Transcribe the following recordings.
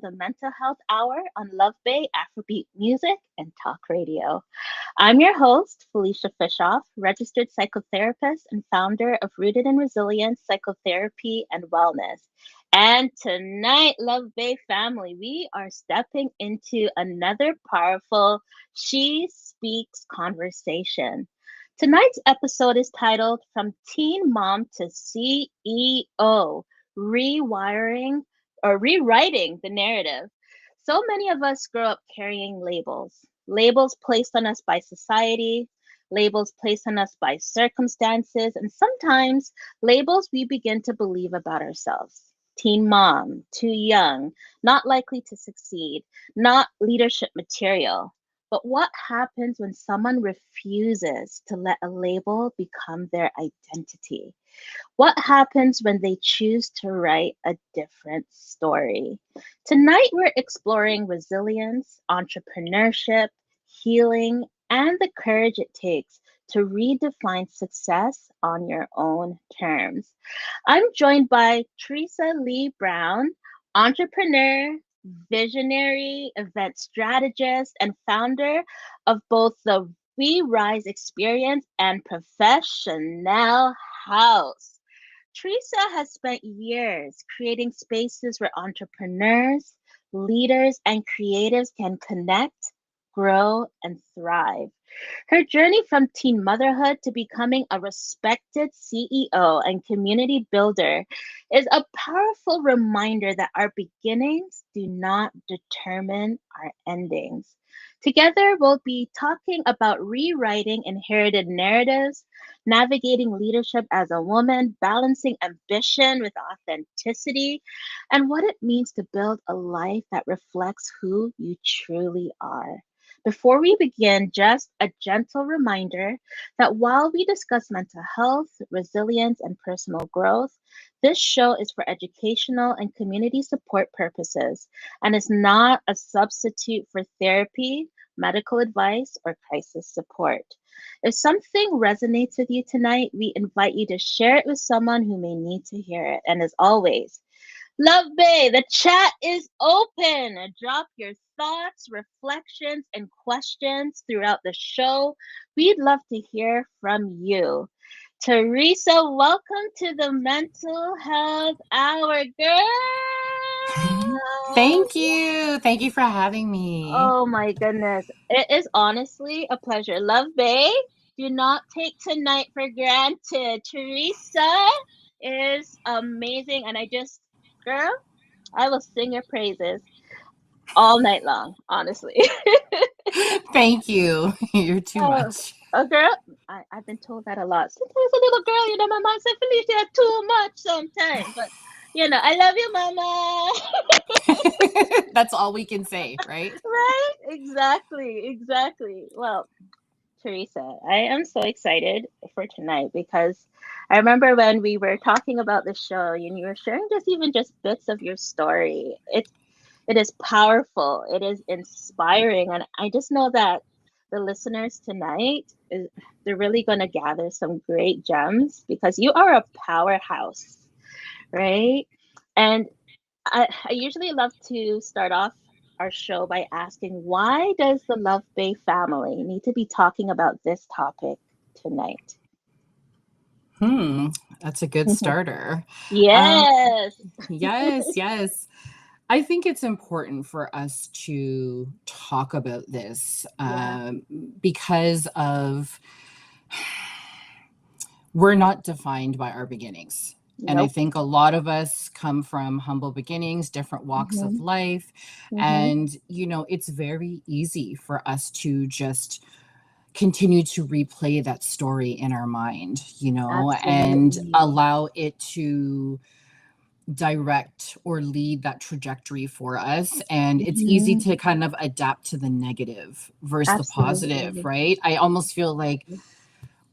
the Mental Health Hour on Love Bay Afrobeat Music and Talk Radio. I'm your host, Felicia Fishoff, registered psychotherapist and founder of Rooted in Resilience Psychotherapy and Wellness. And tonight, Love Bay family, we are stepping into another powerful She Speaks conversation. Tonight's episode is titled From Teen Mom to CEO, Rewiring or Rewriting the Narrative. So many of us grow up carrying labels, labels placed on us by society, labels placed on us by circumstances, and sometimes labels we begin to believe about ourselves. Teen mom, too young, not likely to succeed, not leadership material. But what happens when someone refuses to let a label become their identity? What happens when they choose to write a different story? Tonight, we're exploring resilience, entrepreneurship, healing, and the courage it takes to redefine success on your own terms. I'm joined by Teresa Lee Brown, entrepreneur, visionary, event strategist, and founder of both the We Rise Experience and Professional House. Teresa has spent years creating spaces where entrepreneurs, leaders, and creatives can connect, grow, and thrive. Her journey from teen motherhood to becoming a respected CEO and community builder is a powerful reminder that our beginnings do not determine our endings. Together, we'll be talking about rewriting inherited narratives, navigating leadership as a woman, balancing ambition with authenticity, and what it means to build a life that reflects who you truly are. Before we begin, just a gentle reminder that while we discuss mental health, resilience, and personal growth, this show is for educational and community support purposes and is not a substitute for therapy, medical advice, or crisis support. If something resonates with you tonight, we invite you to share it with someone who may need to hear it. And as always, Love Bay, the chat is open. Drop your thoughts, reflections, and questions throughout the show. We'd love to hear from you. Teresa, welcome to the Mental Health Hour, girl. Thank you. Thank you for having me. Oh my goodness. It is honestly a pleasure. Love Bay, do not take tonight for granted. Teresa is amazing. And girl, I will sing your praises all night long, honestly. Thank you. You're too Oh, much. a girl, I've been told that a lot. Sometimes a little girl, my mom said, Felicia, too much sometimes. But, I love you, mama. That's all we can say, right? Right? Exactly, exactly. Well, Teresa, I am so excited for tonight because I remember when we were talking about the show and you were sharing just bits of your story. It is powerful. It is inspiring, and I just know that the listeners tonight they're really going to gather some great gems because you are a powerhouse, right? And I usually love to start off our show by asking why does the Love Bay family need to be talking about this topic tonight? Hmm. That's a good starter. Um, Yes. yes. I think it's important for us to talk about this Yeah. because of we're not defined by our beginnings. And I Nope. think a lot of us come from humble beginnings, different walks of Mm-hmm. life. Mm-hmm. And, it's very easy for us to just continue to replay that story in our mind, and Absolutely. allow it to direct or lead that trajectory for us. And it's easy Mm-hmm. to kind of adapt to the negative versus the positive, Absolutely. right? I almost feel like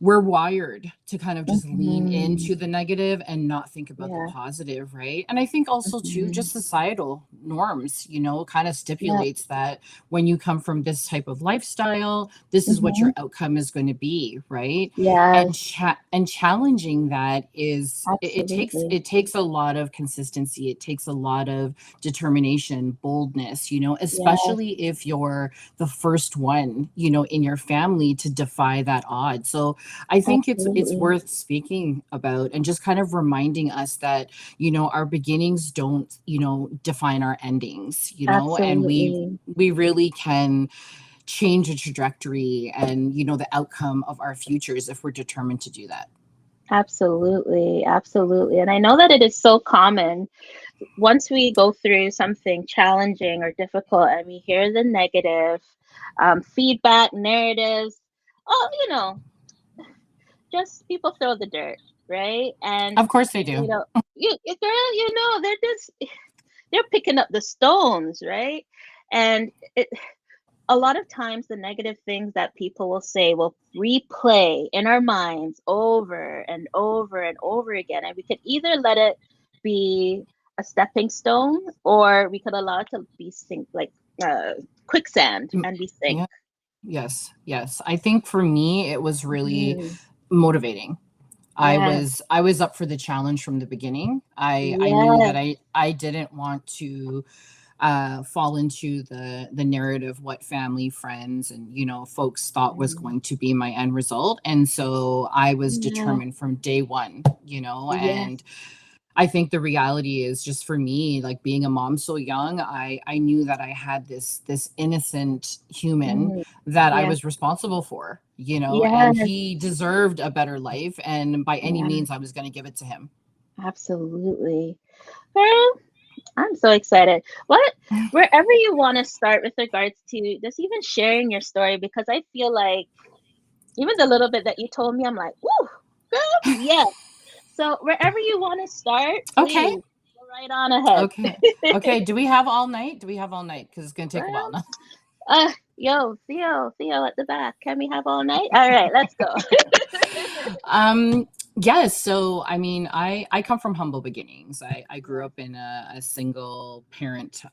we're wired to kind of just lean Mhm. into the negative and not think about the Yeah. positive, right? And I think also too, Mhm. just societal norms, kind of Yep. stipulates that when you come from this type of lifestyle, this is what Mhm. your outcome is going to be, right? And Yes, and challenging that is absolutely. it takes a lot of consistency. It takes a lot of determination, boldness, Yes, especially if you're the first one, in your family to defy that odd. So I think it's absolutely. worth speaking about and just kind of reminding us that, our beginnings don't, define our endings, and Absolutely. we really can change the trajectory and, the outcome of our futures if we're determined to do that. Absolutely. Absolutely. And I know that it is so common once we go through something challenging or difficult and we hear the negative feedback, narratives, oh, just people throw the dirt, right? And, Of course they you do. know, girl, they're picking up the stones, right? And a lot of times the negative things that people will say will replay in our minds over and over and over again. And we could either let it be a stepping stone or we could allow it to be sink like uh, quicksand Mm, and we sink. yeah. Yes. Yes. I think for me, it was really Mhm. motivating. Yes. I was up for the challenge from the beginning. I knew that Yes. I didn't want to fall into the narrative what family, friends, and folks thought was Mm. going to be my end result. And so I was Yeah. determined from day one, Yes. and I think the reality is just for me, like being a mom so young, I knew that I had this innocent human Mm. that I Yes. was responsible for, and Yes. he deserved a better life, and by any Yeah. means I was going to give it to him. Absolutely. Girl, I'm so excited. Wherever you want to start with regards to just even sharing your story, because I feel like even the little bit that you told me, I'm like, woo, girl, yes. So wherever you want to start, Okay. please go right on ahead. Okay. Okay. Do we have all night? Do we have all night? Because it's going to take a while Well, now. Theo at the back. Can we have all night? All right, let's go. um yes, so I mean, I come from humble beginnings. I grew Yeah. up in a single parent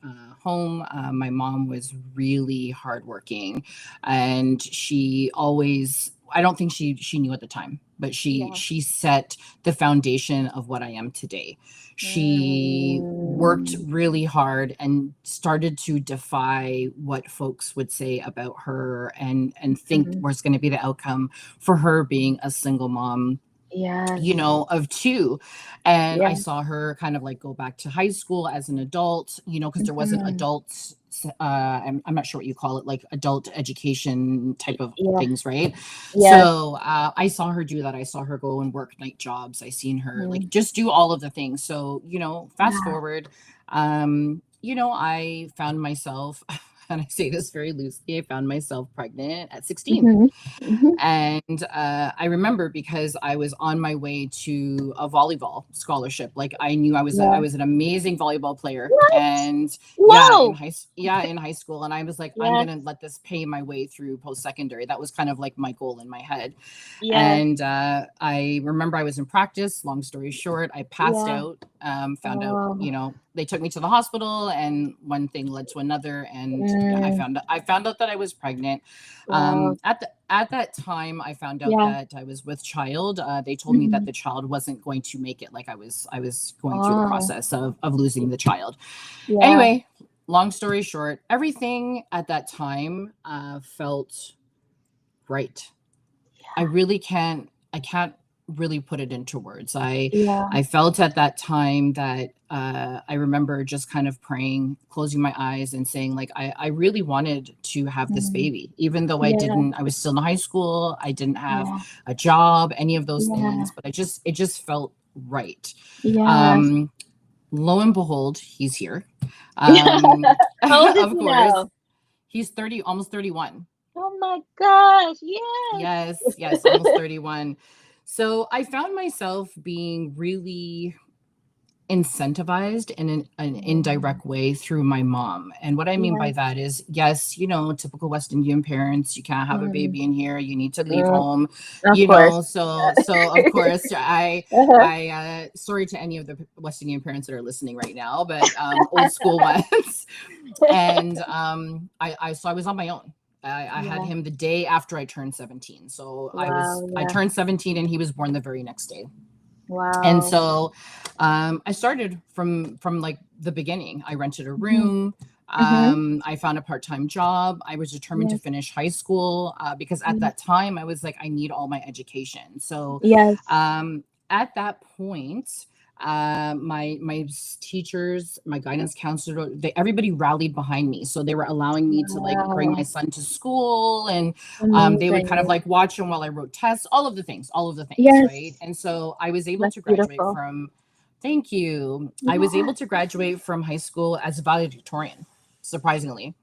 home. My mom was really hardworking, and she always, I don't think she knew at the time, but Yeah. she set the foundation of what I am today. She worked Mm, really hard and started to defy what folks would say about her and think mhm. was going to be the outcome for her being a single mom, Yes. of two. And I Yeah. saw her kind of like go back to high school as an adult, because there wasn't Mhm. adults, I'm not sure what you call it, like adult education type of Yeah. things, right? Yes. So I saw her do that. I saw her go and work night jobs. I seen her like Mhm. just do all of the things. So, fast Yeah. forward, I found myself, and I say this very loosely, I found myself pregnant at 16. Mhm. Mhm. And I remember because I was on my way to a volleyball scholarship. Like I knew I Yeah. was an amazing volleyball player, What? and Whoa. in high school, and I was like, I'm Yes. gonna let this pay my way through post secondary. That was kind of like my goal in my head. Yes. And I remember I was in practice. Long story short, I passed Yeah. out. Found out, Oh. they took me to the hospital, and one thing led to another, and yeah, Mm. I found out that I was pregnant. Wow. At that time, I found out Yeah. that I was with child. They told me that Mhm. the child wasn't going to make it. Like I was going through the Oh. process of losing the child. Yeah. Anyway, long story short, everything at that time felt right. I really can't I can't really put it into words. Yeah. I felt at that time that I remember just kind of praying, closing my eyes and saying like I really wanted to have this Mm. baby, even though Yeah. I was still in high school, I didn't have Yeah. a job, any of those Yeah. things, but it just felt right. Yes. Um, Lo and behold, he's here. Yeah. Um, How old is of he course, now? he's 30, almost 31. Oh my gosh. Yes. Yes, yes, almost 31. So I found myself being really incentivized in an indirect way through my mom. And what I mean by Yes. that is, yes, typical West Indian parents, you can't have a Mm, baby in here, you need to leave mm, home, of course. so of course Uh-huh. sorry to any of the West Indian parents that are listening right now, but old school ones. And I was on my own. I had Yeah. him the day after I turned 17. So Wow. I Yeah. turned 17 and he was born the very next day. And Wow. so I started from like the beginning. I rented a Hmm. room. Hmm. I found a part-time job. I was determined to Yes. finish high school because at Yes. that time I was like, I need all my education. So Yes. at that point, my teachers, my guidance counselor, everybody rallied behind me. So they were allowing me to like bring my Wow. son to school, and they would kind of Amazing. like watch him while I wrote tests, all of the things, right? Yes. And so I was able That's to graduate beautiful. from. Thank you. I was able Yes. Yes. to graduate from high school as a valedictorian, surprisingly.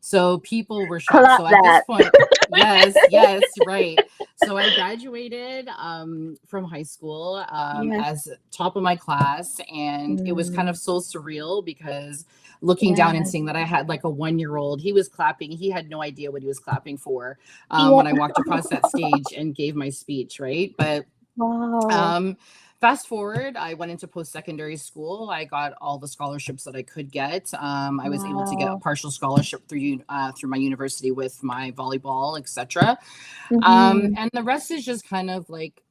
So people were shocked. Clap So at this that. point, yes, yes, right. So I graduated from high school Yes. as top of my class, and it was kind Mm, of so surreal because looking down and yes. seeing that I had like a 1 year old, he was clapping. He had no idea what he was clapping for Yeah. when I walked across that stage and gave my speech, right? But Wow. um, fast forward, I went into post-secondary school. I got all the scholarships that I could get. I was able to get a Wow. partial scholarship through my university with my volleyball, etc. Mm-hmm. And the rest is just kind of like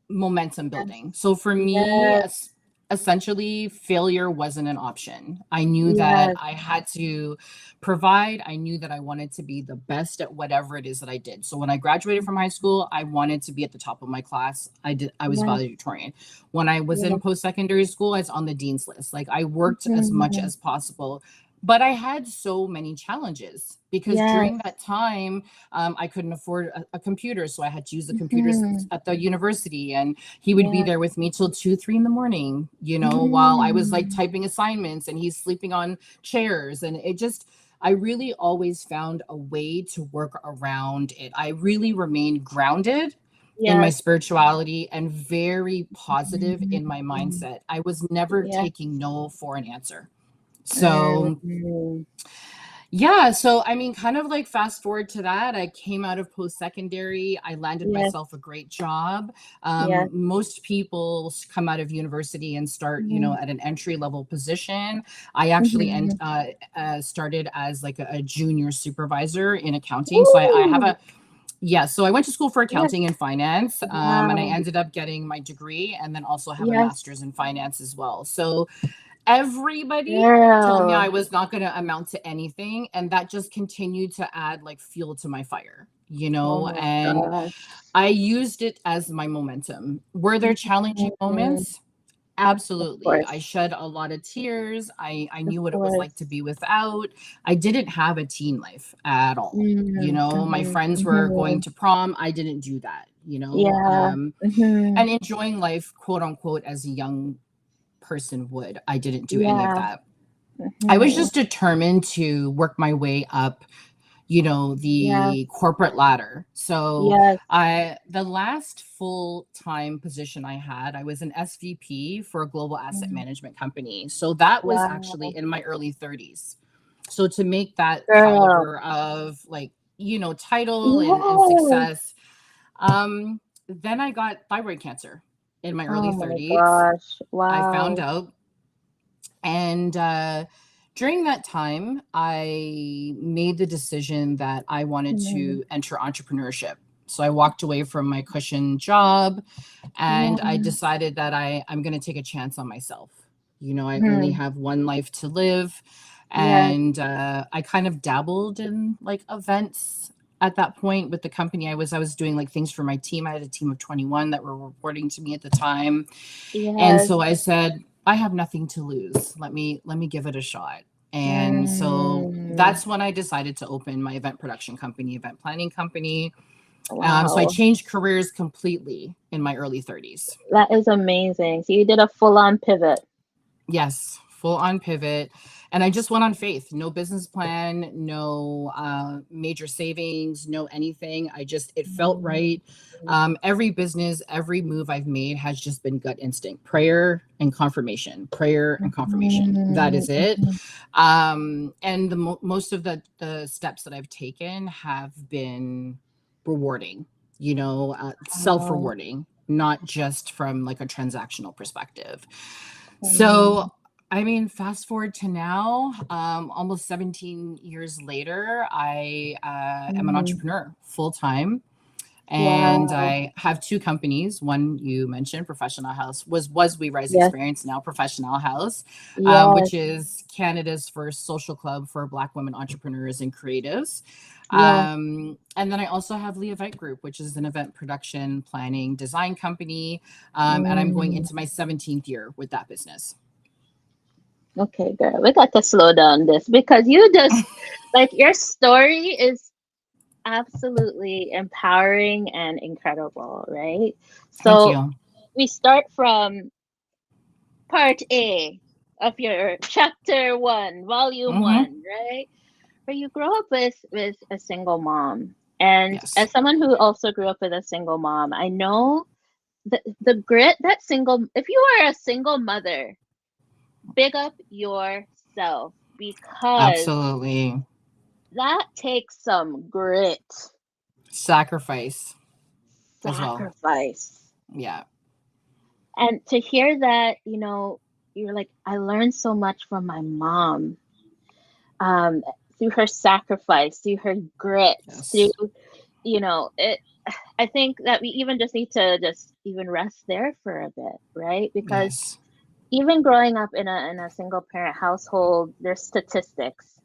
momentum Yes. building. So for me, Yes. essentially, failure wasn't an option. I knew that Yes. I had to provide. I knew that I wanted to be the best at whatever it is that I did. So when I graduated from high school, I wanted to be at the top of my class. I was Yes. valedictorian. When I was in Yes. post-secondary school, I was on the dean's list. Like I worked as much Mhm. as possible. But I had so many challenges because during Yes. that time, I couldn't afford a computer. So I had to use the computers Mhm. at the university. And he would be Yes. there with me till 2, 3 in the morning, while I was like Mm. typing assignments and he's sleeping on chairs. And I really always found a way to work around it. I really remained grounded in my Yes. spirituality and very positive in my Mhm. mindset. I was never Yes. taking no for an answer. So Mm. yeah, so I mean, kind of like fast forward to that, I came out of post secondary. I landed Yes. myself a great job. Yes. Most people come out of university and start, Mhm. at an entry level position. I actually Mhm. started as like a junior supervisor in accounting. So I have Ooh. a yeah. So I went to school for Yes. accounting and finance, and I Wow. ended up getting my degree, and then also have a Yes. master's in finance as well. So everybody told me I Girl. was not going to amount to anything, and that just continued to add like fuel to my fire, Oh my and gosh. I used it as my momentum. Were there challenging Mhm. moments? Of Absolutely. I course. shed a lot of tears. I Of knew what it was like to course. be without. I didn't have a teen life at all. Mm. My Mhm. friends were going Mhm. to prom. I didn't do that, Yeah. Mhm. and enjoying life, quote unquote, as a young person would. I didn't do any of Yeah. that. I was Mhm. just determined to work my way up, Yes. the corporate ladder. So Yes. the last full time position I had, I was an SVP for a global asset Mm. management company. So that was actually Wow. in my early 30s. So to make that Girl. caliber of like, title and Yes. success, then I got thyroid cancer in my Oh early my 30s. gosh. I found Wow. out, and during that time, I made the decision that I wanted Mm. to enter entrepreneurship. So I walked away from my cushion job, and I Yeah. decided that I'm going to take a chance on myself. I only Mhm. have one life to live. Yes. And I kind of dabbled in like events at that point with the company I was doing like things for my team. I had a team of 21 that were reporting to me at the time, and Yes. so I said, I have nothing to lose. Let me give it a shot. And so Mm. that's when I decided to open my event production company, event planning company. So I Wow. changed careers completely in my early 30s. That is amazing. So you did a full-on pivot. Yes, full on pivot. And I just went on faith, no business plan, no major savings, no anything. It felt right. Every business, every move I've made has just been gut instinct, prayer and confirmation, prayer and confirmation. That is it. And most of the steps that I've taken have been rewarding, self-rewarding, not just from like a transactional perspective. So I mean, fast forward to now, almost 17 years later, I am an entrepreneur full time. And Wow. I have two companies. One you mentioned, Professional House, was We Rise Yes. Experience, now Professional House, Yes. which is Canada's first social club for Black women entrepreneurs and creatives. Yes. And then I also have Lee Event Group, which is an event production, planning, design company. And I'm going into my 17th year with that business. Okay, girl, we got to slow down this because you just like your story is absolutely empowering and incredible, right? Thank So you. we start from part A of your chapter one, volume Mm-hmm. one, right? Where you grow up with a single mom. And Yes. as someone who also grew up with a single mom, I know the grit that single if you are a single mother, big up yourself because Absolutely. that takes some grit, Sacrifice as well. sacrifice. Yeah. And to hear that, you're like, I learned so much from my mom, um, through her sacrifice, through her grit, through, Yes. it. I think that we even just need to just even rest there for a bit, right? Because Yes. even growing up in a single parent household, there's statistics.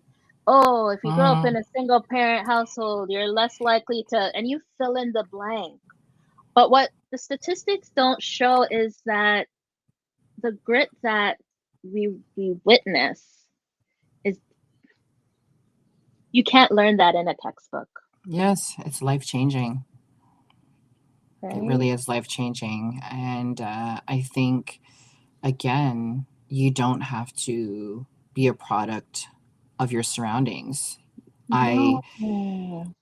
Oh, if you grow up Mm-hmm. in a single parent household, you're less likely to, and you fill in the blank. But what the statistics don't show is that the grit that we witness is you can't learn that in a textbook, Yes, it's life changing. It right? really is life changing. And I think, again, you don't have to be a product of your surroundings. I No.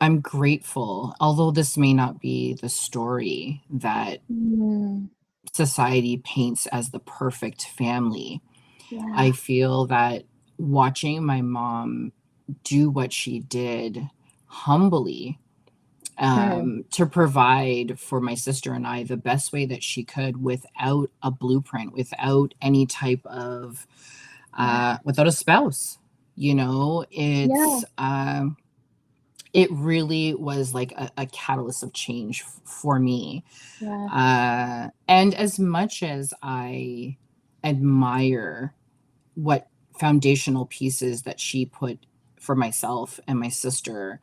I'm grateful, although this may not be the story that Mm, society paints as the perfect family. yeah. I feel that watching my mom do what she did humbly, Hmm. to provide for my sister and I the best way that she could without a blueprint, without any type of, Yeah. without a spouse. Yeah. It really was like a catalyst of change for me. Yeah. And as much as I admire what foundational pieces that she put for myself and my sister,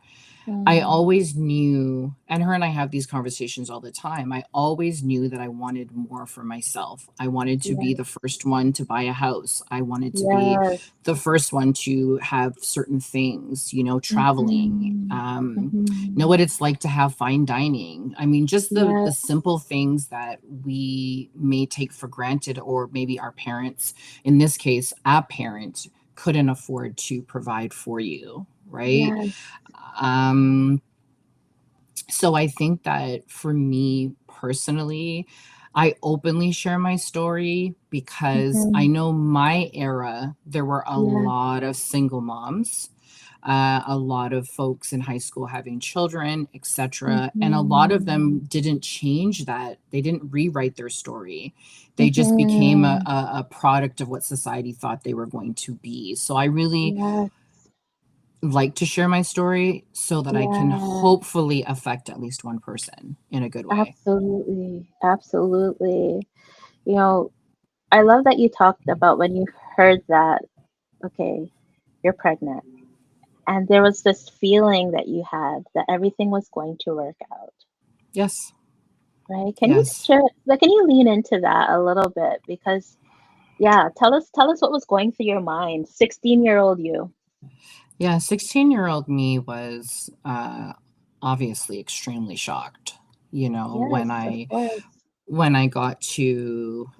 I Mm, always knew, and her and I have these conversations all the time. I always knew that I wanted more for myself. I wanted to be yeah. the first one to buy a house. I wanted to be Yes. the first one to have certain things, traveling, Mhm. know Mhm. what it's like to have fine dining. I mean, just the Yes. simple things that we may take for granted, or maybe our parents, in this case, a parent, couldn't afford to provide for you, right? Yes. Um, so I think that for me personally, I openly share my story because I Mhm. know my era, there were a Yeah. lot of single moms, a lot of folks in high school having children, etc. And a lot of them Mhm. didn't change that. They didn't rewrite their story. They just became a, Mhm. a, a product of what society thought they were going to be. So I really Yes. like to share my story so that I can Yeah. hopefully affect at least one person in a good way. Absolutely. Absolutely. You know, I love that you talked about when you heard that, okay, you're pregnant. And there was this feeling that you had that everything was going to work out, Yes. right? Can you Yes. share, like, can you lean into that a little bit? Because, yeah, tell us what was going through your mind, 16-year-old you. Yeah. 16-year-old me was obviously extremely shocked, Yes, of course. when I got to,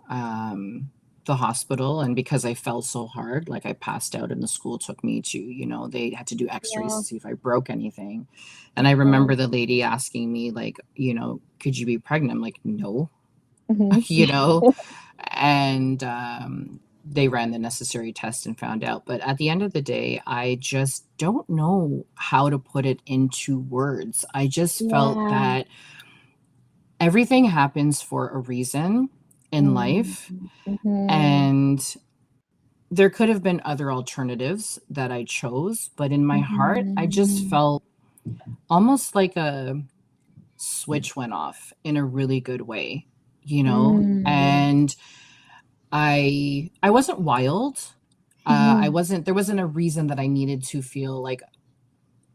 the hospital, and because I fell so hard, like I passed out, and the school took me to, they had to do x-rays Yeah. to see if I broke anything. And I Oh. remember the lady asking me, like, could you be pregnant? I'm like, no. Mhm. you know and they ran the necessary tests and found out. But at the end of the day, I just don't know how to put it into words. I just felt Yeah. that everything happens for a reason in Mhm. life, Mhm. and there could have been other alternatives that I chose, but in my heart, I just Mhm. felt almost like a switch went off in a really good way, Mm. and I wasn't wild. Mhm. There wasn't a reason that I needed to feel like,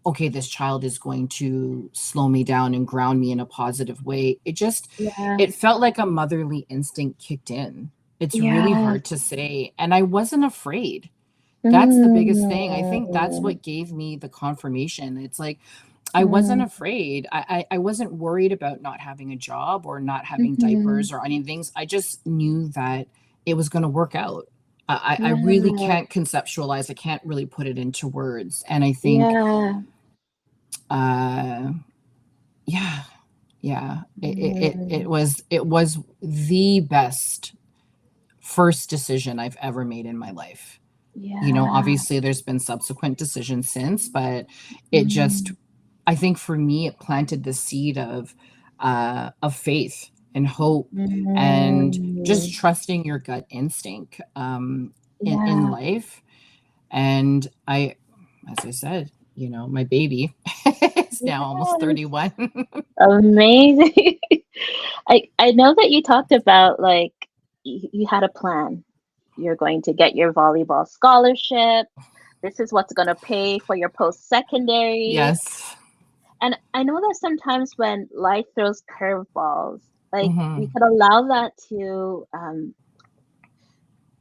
okay, this child is going to slow me down and ground me in a positive way. Yeah. It felt like a motherly instinct kicked in. It's really Yes. hard to say. And I wasn't afraid. That's the biggest thing. I think that's Mm. what gave me the confirmation. It's like, I wasn't Mm. afraid. I wasn't worried about not having a job or not having Mhm. diapers or any things. I just knew that it was going to work out. I really Yeah. can't conceptualize. I can't really put it into words. And I think, Yeah. uh, yeah, yeah, Mm. it was the best first decision I've ever made in my life. Yeah. Obviously there's been subsequent decisions since, but it just, Mm. I think for me, it planted the seed of faith and hope, and just Mm. trusting your gut instinct in Yeah. life. And as I said, my baby is now almost Yes. 31. Amazing. I know that you talked about like you had a plan. You're going to get your volleyball scholarship. This is what's going to pay for your post-secondary. Yes. And I know that sometimes when life throws curveballs, like we Hmm. could allow that to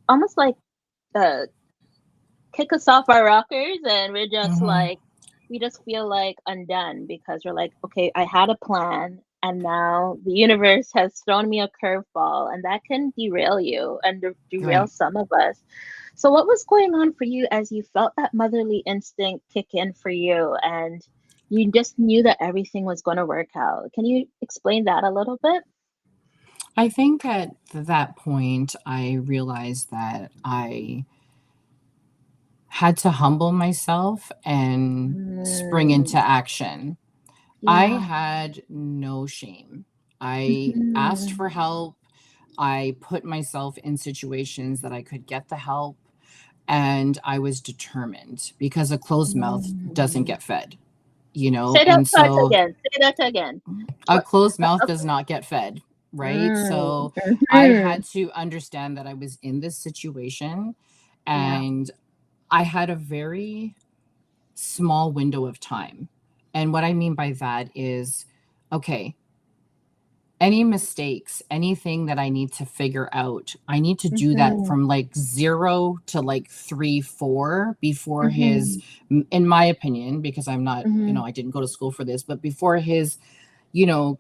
almost like uh, kick us off our rockers, and we're just Hmm. like, we just feel like undone because we're like, okay, I had a plan, and now the universe has thrown me a curveball, and that can derail you and derail Right. some of us. So, what was going on for you as you felt that motherly instinct kick in for you, and you just knew that everything was going to work out? Can you explain that a little bit? I think at that point, I realized that I had to humble myself and spring into Mm, action. I yeah. had no shame. I asked Mhm. for help. I put myself in situations that I could get the help, and I was determined, because a closed mouth doesn't Mm. get fed, Say that and part so again. Say that again. a What? closed mouth Uh, does not get fed, right? Mm. So I Mhm. had to understand that I was in this situation, Yeah. and I had a very small window of time. And what I mean by that is, okay, any mistakes, anything that I need to figure out, I need to do that Mhm. from like 0 to like 3, 4 before his, Mhm. in my opinion, because I'm not, Mhm. I didn't go to school for this, but before his, you know,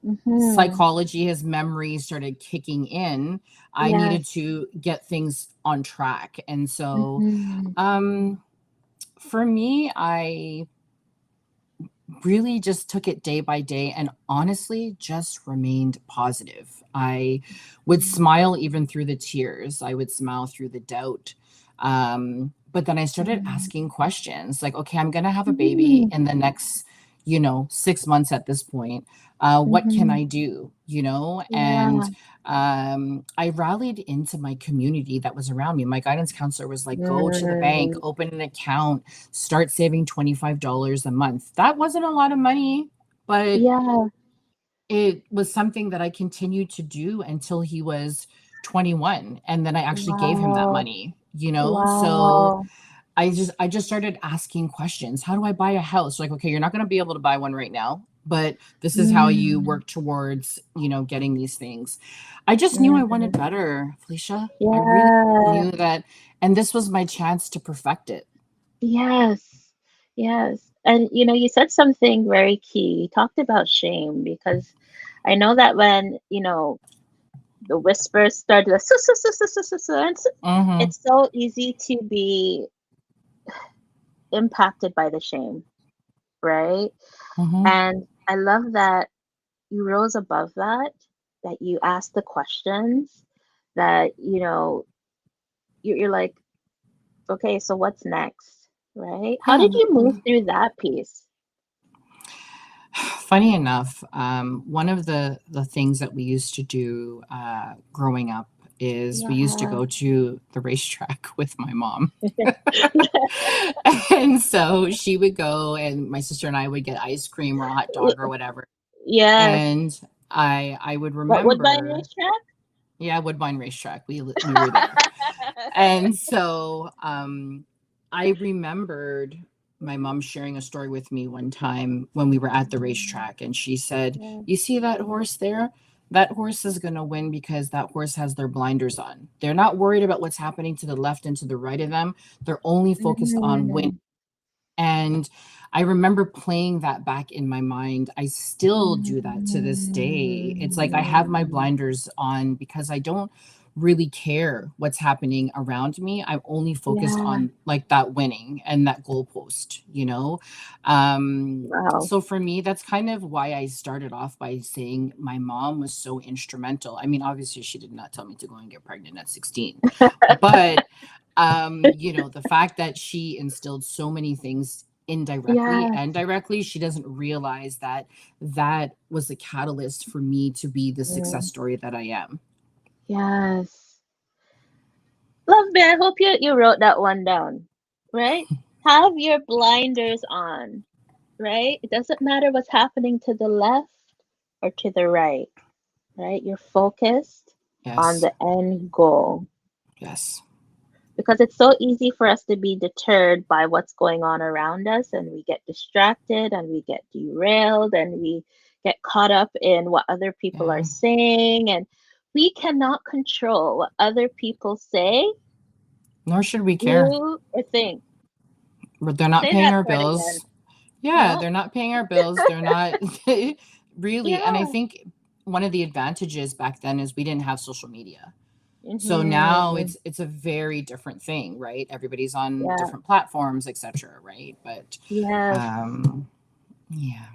Mhm. psychology, his memory started kicking in, I needed Yes. to get things on track. And so, Mhm. um, for me, I really just took it day by day and honestly just remained positive. I would Mhm. smile even through the tears. I would smile through the doubt. But then I started Mhm. asking questions like, okay, I'm going to have a baby Mhm. in the next, 6 months at this point. What can Mhm. I do? And Yeah. I rallied into my community that was around me. My guidance counselor was like, go to the bank, Mm. open an account, start saving $25 a month. That wasn't a lot of money, but Yeah. it was something that I continued to do until he was 21. And then I actually gave him that Wow. money. So Wow. I just started asking questions. How do I buy a house? Like, okay, you're not going to be able to buy one right now, but this is how you Mm. work towards, getting these things. I just knew I wanted Mm. better, Felicia. I really Yeah. knew that, and this was my chance to perfect it. Yes, yes. And you said something very key. You talked about shame because I know that when, the whispers started. And Mm-hmm. it's so easy to be impacted by the shame, right? Mm-hmm. And I love that you rose above that, that you asked the questions, that, you're like, okay, so what's next, right? How Yeah. did you move through that piece? Funny enough, one of the things that we used to do growing up is we used to Yeah. go to the racetrack with my mom. And so she would go, and my sister and I would get ice cream or a hot dog or whatever. Yes. And I would What Woodbine remember, Racetrack? yeah, Woodbine Racetrack. We were there. And so I remembered my mom sharing a story with me one time when we were at the racetrack, and she said, Yeah. "You see that horse there? That horse is going to win because that horse has their blinders on. They're not worried about what's happening to the left and to the right of them. They're only focused on winning." Mhm. And I remember playing that back in my mind. I still do that to this day. It's like I have my Mhm. blinders on because I don't really care what's happening around me. I'm only focused Yeah. on like that winning and that goalpost, you know? Wow. So for me, that's kind of why I started off by saying my mom was so instrumental. I mean, obviously she did not tell me to go and get pregnant at 16, but the fact that she instilled so many things indirectly Yes. and directly, she doesn't realize that that was the catalyst for me to be the success Mm. story that I am. Yes. Love me, I hope you wrote that one down, right? Have your blinders on, right? It doesn't matter what's happening to the left or to the right? You're focused on Yes. the end goal, Yes. because it's so easy for us to be deterred by what's going on around us, and we get distracted and we get derailed and we get caught up in what other people are Yeah. saying, and we cannot control what other people say, Nor should we care. do, or think. They're not Say paying that our part again. bills. Yeah, No. they're not paying our bills. They're not really. And I Yeah. think one of the advantages back then is we didn't have social media. So now Hmm. it's a very different thing, right? Everybody's on Yeah. different platforms, etc., right? But Yes. um yeah.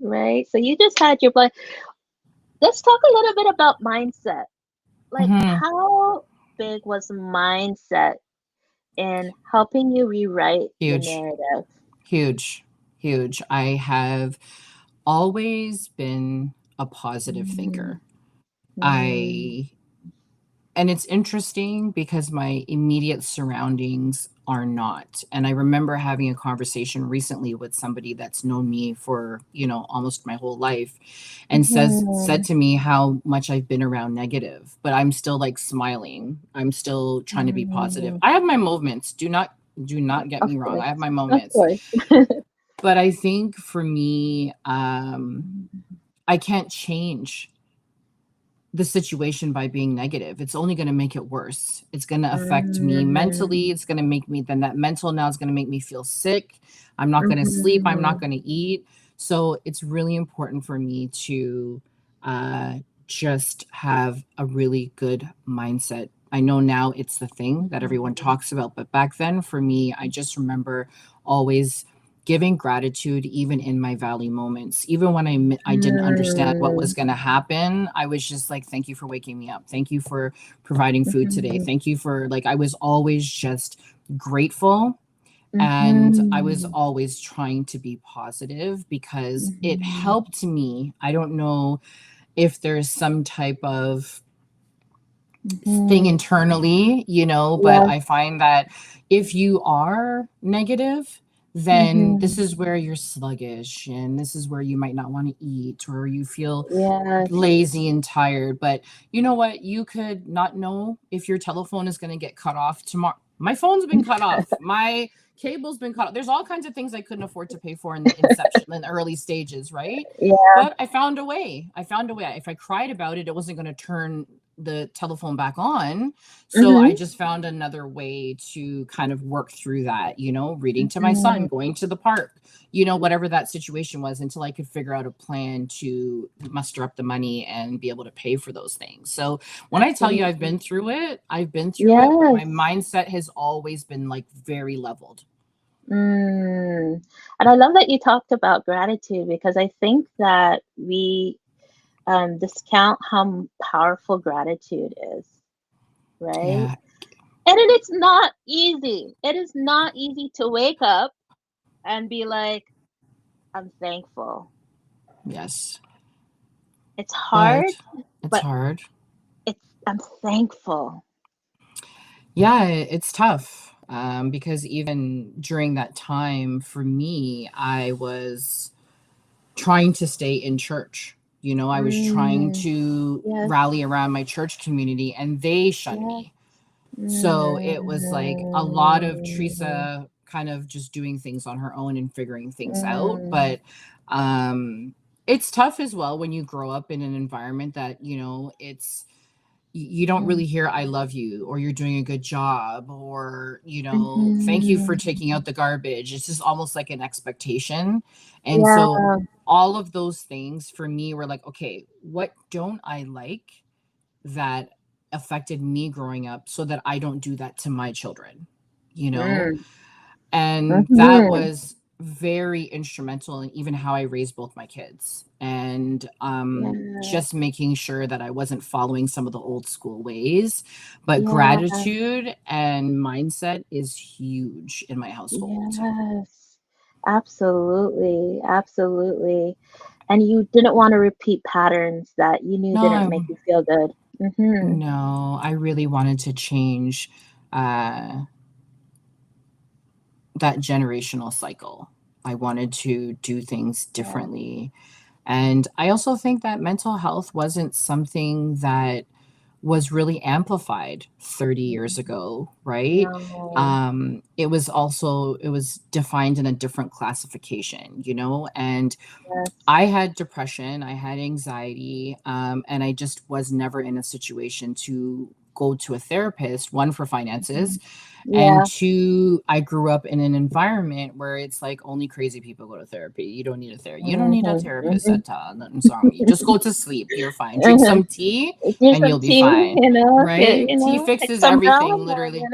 Right. So you just had your blood. Let's talk a little bit about mindset. Like, Hmm. how big was mindset in helping you rewrite the Huge, narrative? huge, huge. I have always been a positive Mm, thinker. mm, I And it's interesting because my immediate surroundings are not. And I remember having a conversation recently with somebody that's known me for, almost my whole life, and said mhm, to me how much I've been around negative, but I'm still like smiling. I'm still trying to be positive. mm. I have my moments. Do not get Of me wrong. I have course. my Of moments. course. But I think for me, Mhm, I can't change the situation by being negative. It's only going to make it worse. It's going to affect me mentally. It's going to make me, then that mental now is going to make me feel sick. I'm not going to sleep. I'm not mhm, going to eat. So it's really important for me to just have a really good mindset. I know now it's the thing that everyone mhm, talks about, but back then for me, I just remember always giving gratitude even in my valley moments, even when I didn't understand what was mhm, going to happen. I was just like, thank you for waking me up, thank you for providing food today, mhm, thank you for, like, I was always just grateful. And I was mhm, always trying to be positive because it mhm, helped me. I don't know if there's some type of thing mhm. internally, but Yes. I find that if you are negative, then this Mhm. is where you're sluggish and this is where you might not want to eat or you feel Yes. lazy and tired. But you know what? You could not know if your telephone is going to get cut off tomorrow. My phone's been cut off. My cable's been cut off. There's all kinds of things I couldn't afford to pay for in the inception, in the early stages, right? Yeah. But I found a way. I found a way. If I cried about it, it wasn't going to turn the telephone back on. So I just found another way to kind of work through that, reading to my son, going to the park, whatever that situation was, until I could figure out a plan to muster up the money and be able to pay for those things. So when I tell you I've been through it, my mindset has always been like very leveled. And I love that you talked about gratitude, because I think that we discount how powerful gratitude is, right? Yeah. And it's not easy. It is not easy to wake up and be like, I'm thankful. Yes. It's hard, but hard. I'm thankful. Yeah, it's tough. Because even during that time for me, I was trying to stay in church. I was trying to rally around my church community, and they shunned me. So it was like a lot of Teresa kind of just doing things on her own and figuring things out. But it's tough as well when you grow up in an environment that, you don't really hear I love you, or you're doing a good job, or thank you for taking out the garbage. It's just almost like an expectation. And so all of those things for me were like, okay, what don't I like that affected me growing up, so that I don't do that to my children, and that was very instrumental in even how I raised both my kids, and just making sure that I wasn't following some of the old school ways. But gratitude and mindset is huge in my household. Yes, absolutely. And you didn't want to repeat patterns that you knew didn't make you feel good. No, I really wanted to change that generational cycle. I wanted to do things differently. And I also think that mental health wasn't something that was really amplified 30 years ago, right? No. It was defined in a different classification, and I had depression, I had anxiety, and I just was never in a situation to go to a therapist, one, for finances, and two, I grew up in an environment where it's like only crazy people go to therapy. You don't need a therapist. You don't need a therapist at all. Nothing's wrong with you. Just go to sleep. You're fine. Drink some tea and you'll be fine. Right? Tea fixes everything, literally.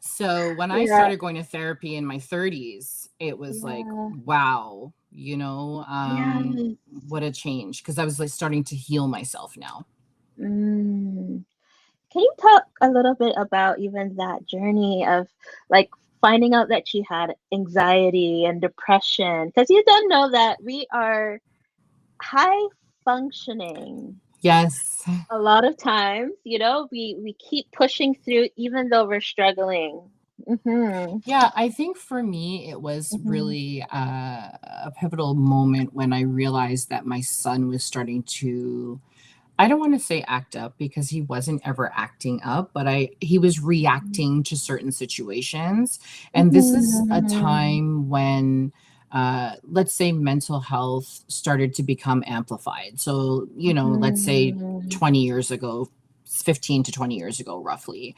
So when I started going to therapy in my 30s, it was like, wow, what a change. Because I was like starting to heal myself now. Can you talk a little bit about even that journey of like finding out that you had anxiety and depression? Because you don't know that we are high functioning. Yes. A lot of times, we keep pushing through even though we're struggling. Yeah, I think for me, it was really a pivotal moment when I realized that my son was starting to, I don't want to say act up, because he wasn't ever acting up, but he was reacting to certain situations. And this is a time when, let's say, mental health started to become amplified. So, let's say 20 years ago, 15 to 20 years ago, roughly.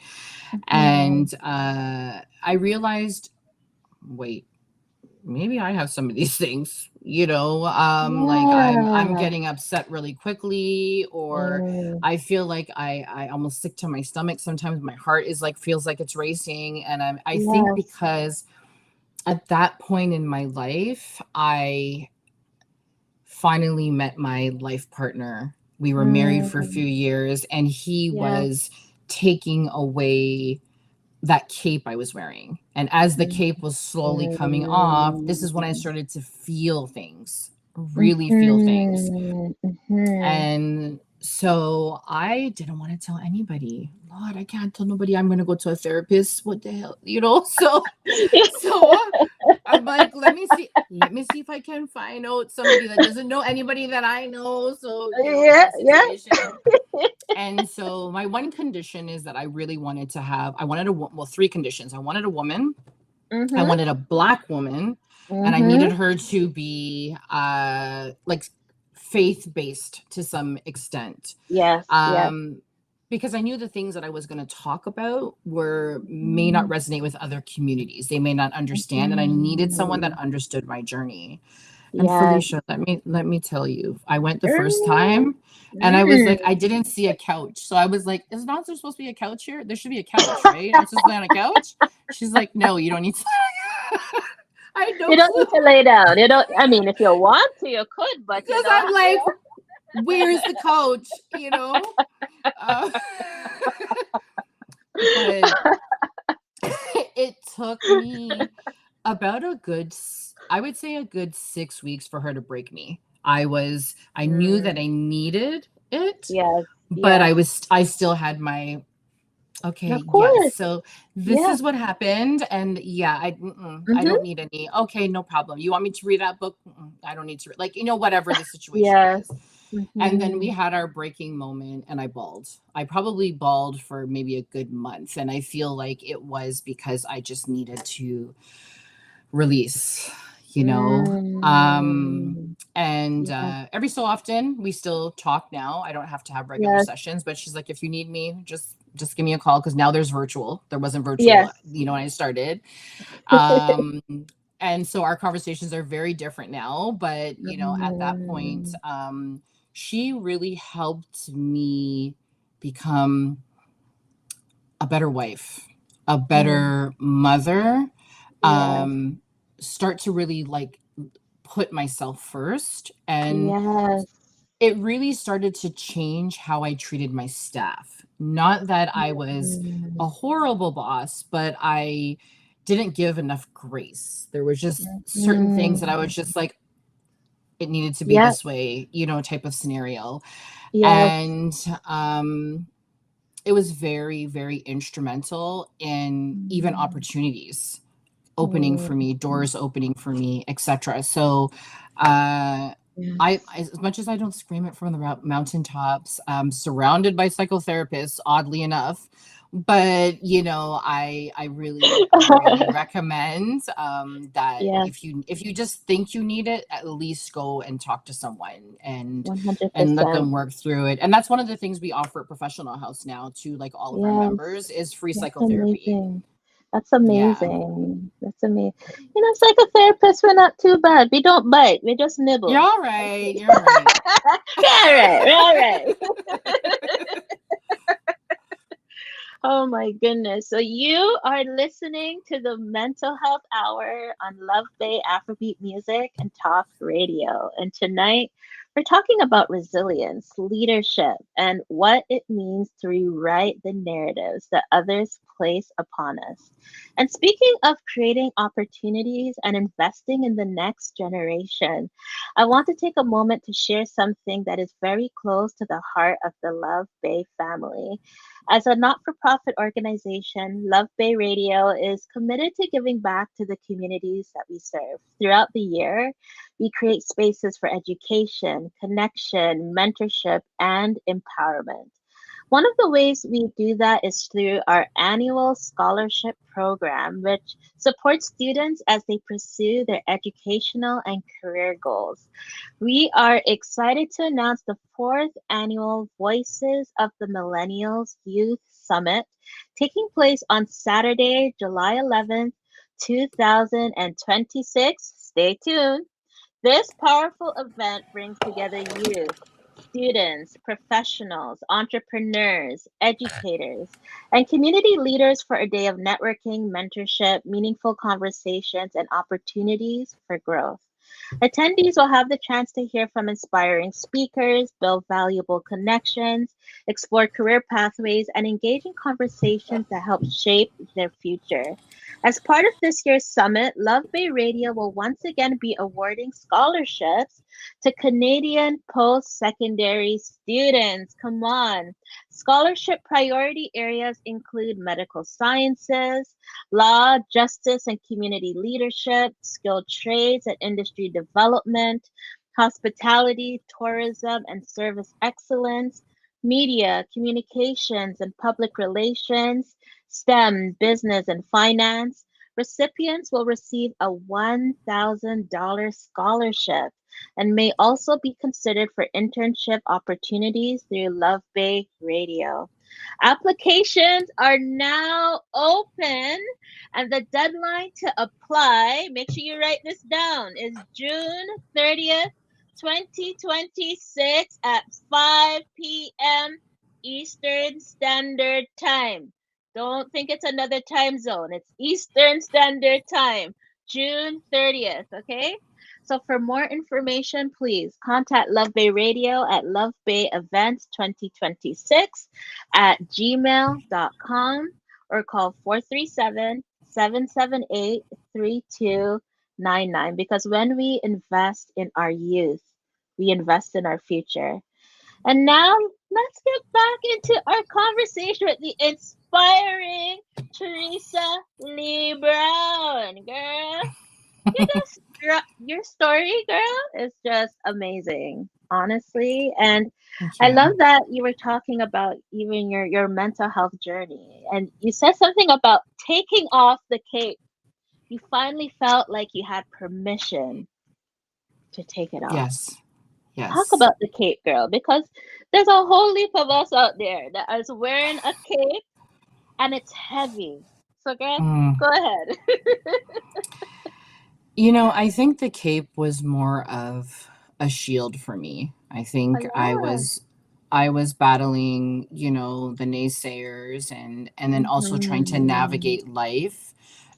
And I realized, wait, maybe I have some of these things, like I'm getting upset really quickly, or I feel like I almost sick to my stomach. Sometimes my heart is like, feels like it's racing. And I think because at that point in my life, I finally met my life partner. We were married for a few years, and he was taking away that cape I was wearing. And as the cape was slowly coming off, this is when I started to feel things, really feel things. And so I didn't want to tell anybody. Lord, I can't tell nobody I'm going to go to a therapist. What the hell, So I'm like, let me see if I can find out somebody that doesn't know anybody that I know. So And so my one condition is that I really wanted to have, three conditions. I wanted a woman, I wanted a Black woman, and I needed her to be like faith-based to some extent. Yes, yes. Because I knew the things that I was going to talk about may not resonate with other communities. They may not understand, and I needed someone that understood my journey. And Yes. Felicia, let me tell you, I went the first time and I was like, I didn't see a couch. So I was like, is not there supposed to be a couch here? There should be a couch, right? I'm supposed to lay on a couch. She's like, no, you don't need to. I had no You don't clue. need to lay down. You don't. I mean, if you want to, you could, but you Because don't. I'm like, where's the couch? Uh, but it took me about I would say a good 6 weeks for her to break me. I knew that I needed it, Yes. but Yes. I still had my, okay, Of yes. course. So this Yeah. is what happened. And yeah, I Mm-hmm. don't need any, okay, no problem. You want me to read that book? I don't need to read, like, whatever the situation Yes. is. And then we Mm-hmm. had our breaking moment and I bawled. I probably bawled for maybe a good month. And I feel like it was because I just needed to release, you know. Mm. And Yes. every so often we still talk now. I don't have to have regular Yes. sessions, but she's like, if you need me, just give me a call, because now there's virtual. There wasn't virtual, Yes. when I started. Um, and so our conversations are very different now. But at that point, Mm. she really helped me become a better wife, a Mm. better mother, Yes. start to really like put myself first. And Yes. it really started to change how I treated my staff. Not that I was Mm. a horrible boss, but I didn't give enough grace. There was just certain things that I was Mm. just like, it needed to be Yes. this way, type of scenario. Yes. And it was very, very instrumental in even Mm. opportunities opening for Mm. me, doors opening for me, etc. So, uh, Yes. as much as I don't scream it from the mountaintops, I'm surrounded by psychotherapists, oddly enough. But I really, really recommend that Yes. if you just think you need it, at least go and talk to someone and let 100%. them work through it. And that's one of the things we offer at Professional House now to like all of our Yes. members is free That's psychotherapy. amazing. That's Yeah. amazing. That's amazing. Psychotherapists, we're not too bad. We don't bite. We just You're nibble. all right. You're all right. All right. All right. Oh my goodness. So you are listening to the Mental Health Hour on Love Bay Afrobeat Music and Talk Radio. And tonight we're talking about resilience, leadership, and what it means to rewrite the narratives that others place upon us. And speaking of creating opportunities and investing in the next generation, I want to take a moment to share something that is very close to the heart of the Love Bay family. As a not for profit organization, Love Bay Radio is committed to giving back to the communities that we serve. Throughout the year, we create spaces for education, connection, mentorship, and empowerment. One of the ways we do that is through our annual scholarship program, which supports students as they pursue their educational and career goals. We are excited to announce the fourth annual Voices of the Millennials Youth Summit taking place on Saturday, July 11th, 2026. Stay tuned. This powerful event brings together youth, students, professionals, entrepreneurs, educators, and community leaders for a day of networking, mentorship, meaningful conversations, and opportunities for growth. Attendees will have the chance to hear from inspiring speakers, build valuable connections, explore career pathways, and engage in conversations that help shape their future. As part of this year's summit, Love Bay Radio will once again be awarding scholarships to Canadian post secondary students. Come on. Scholarship priority areas include medical sciences, law, justice and community leadership, skilled trades and industry development, hospitality, tourism and service excellence, media, communications and public relations, STEM, business and finance. Recipients will receive a $1,000 scholarship. and may also be considered for internship opportunities through Love Bay Radio. Applications are now open, and the deadline to apply, make sure you write this down, is June 30th, 2026 at 5 p.m. Eastern Standard Time. Don't think it's another time zone. It's Eastern Standard Time, June 30th, okay? So for more information, please contact Love Bay Radio at Love Bay Events 2026 at gmail.com or call 437-778-3299, because when we invest in our youth, we invest in our future. And now let's get back into our conversation with the inspiring Teresa Lee Brown. Girl, your story, girl, is just amazing, honestly. And Thank I love you. that you were talking about even your mental health journey. And you said something about taking off the cape. You finally felt like you had permission to take it off. Yes. Talk Yes. about the cape, girl, because there's a whole heap of us out there that is wearing a cape and it's heavy. So, girl, Mm. go ahead. I think the cape was more of a shield for me. I Oh, think yeah. I was battling, the naysayers and then also trying to Hmm. navigate life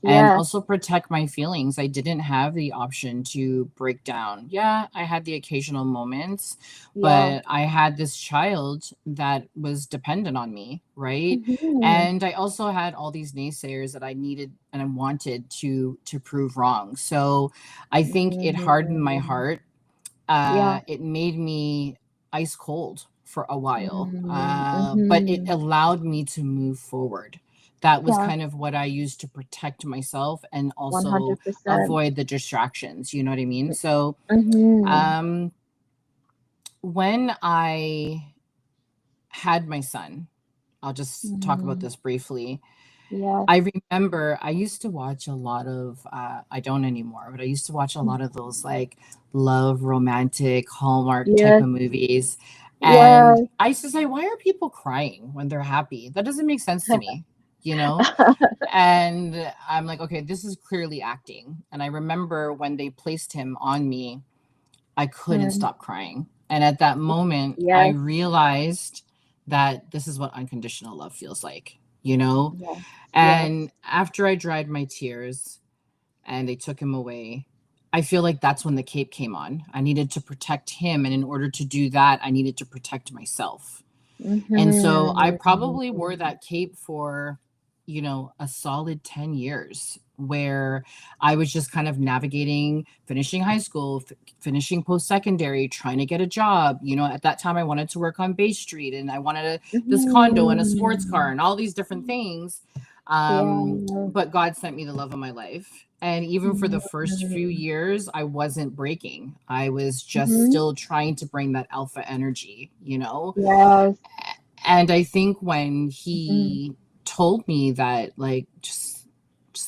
and Yes. also protect my feelings. I didn't have the option to break down. Yeah, I had the occasional moments, Yeah. but I had this child that was dependent on me, right? Hmm. And I also had all these naysayers that I needed and I wanted to prove wrong. So I think it hardened my Hmm. heart. Yeah. It made me ice cold for a while, but it Hmm. allowed me to move forward. That was Yeah. kind of what I used to protect myself and also 100%. avoid the distractions. You know what I mean? So Hmm. um, when I had my son, I'll just talk about Hmm. this briefly. Yes. I remember I used to watch a lot of, I don't anymore, but I used to watch a lot of those like love, romantic, Hallmark type Yes. of movies. And Yes. I used to say, why are people crying when they're happy? That doesn't make sense to me, you know? And I'm like, okay, this is clearly acting. And I remember when they placed him on me, I couldn't Mm. stop crying. And at that moment, I Yes. realized that this is what unconditional love feels like, you know? Yes. Yes. And after I dried my tears and they took him away, I feel like that's when the cape came on. I needed to protect him. And in order to do that, I needed to protect myself. And so I probably wore Hmm. that cape for, a solid 10 years where I was just kind of navigating, finishing high school, finishing post secondary, trying to get a job. At that time, I wanted to work on Bay Street and I wanted this condo and a sports car Hmm. and all these different things. Yeah. But God sent me the love of my life. And even for the first few Mhm. years, I wasn't breaking. I was just Mhm. still trying to bring that alpha energy. Yes. And I think when Mhm. he told me that, like, just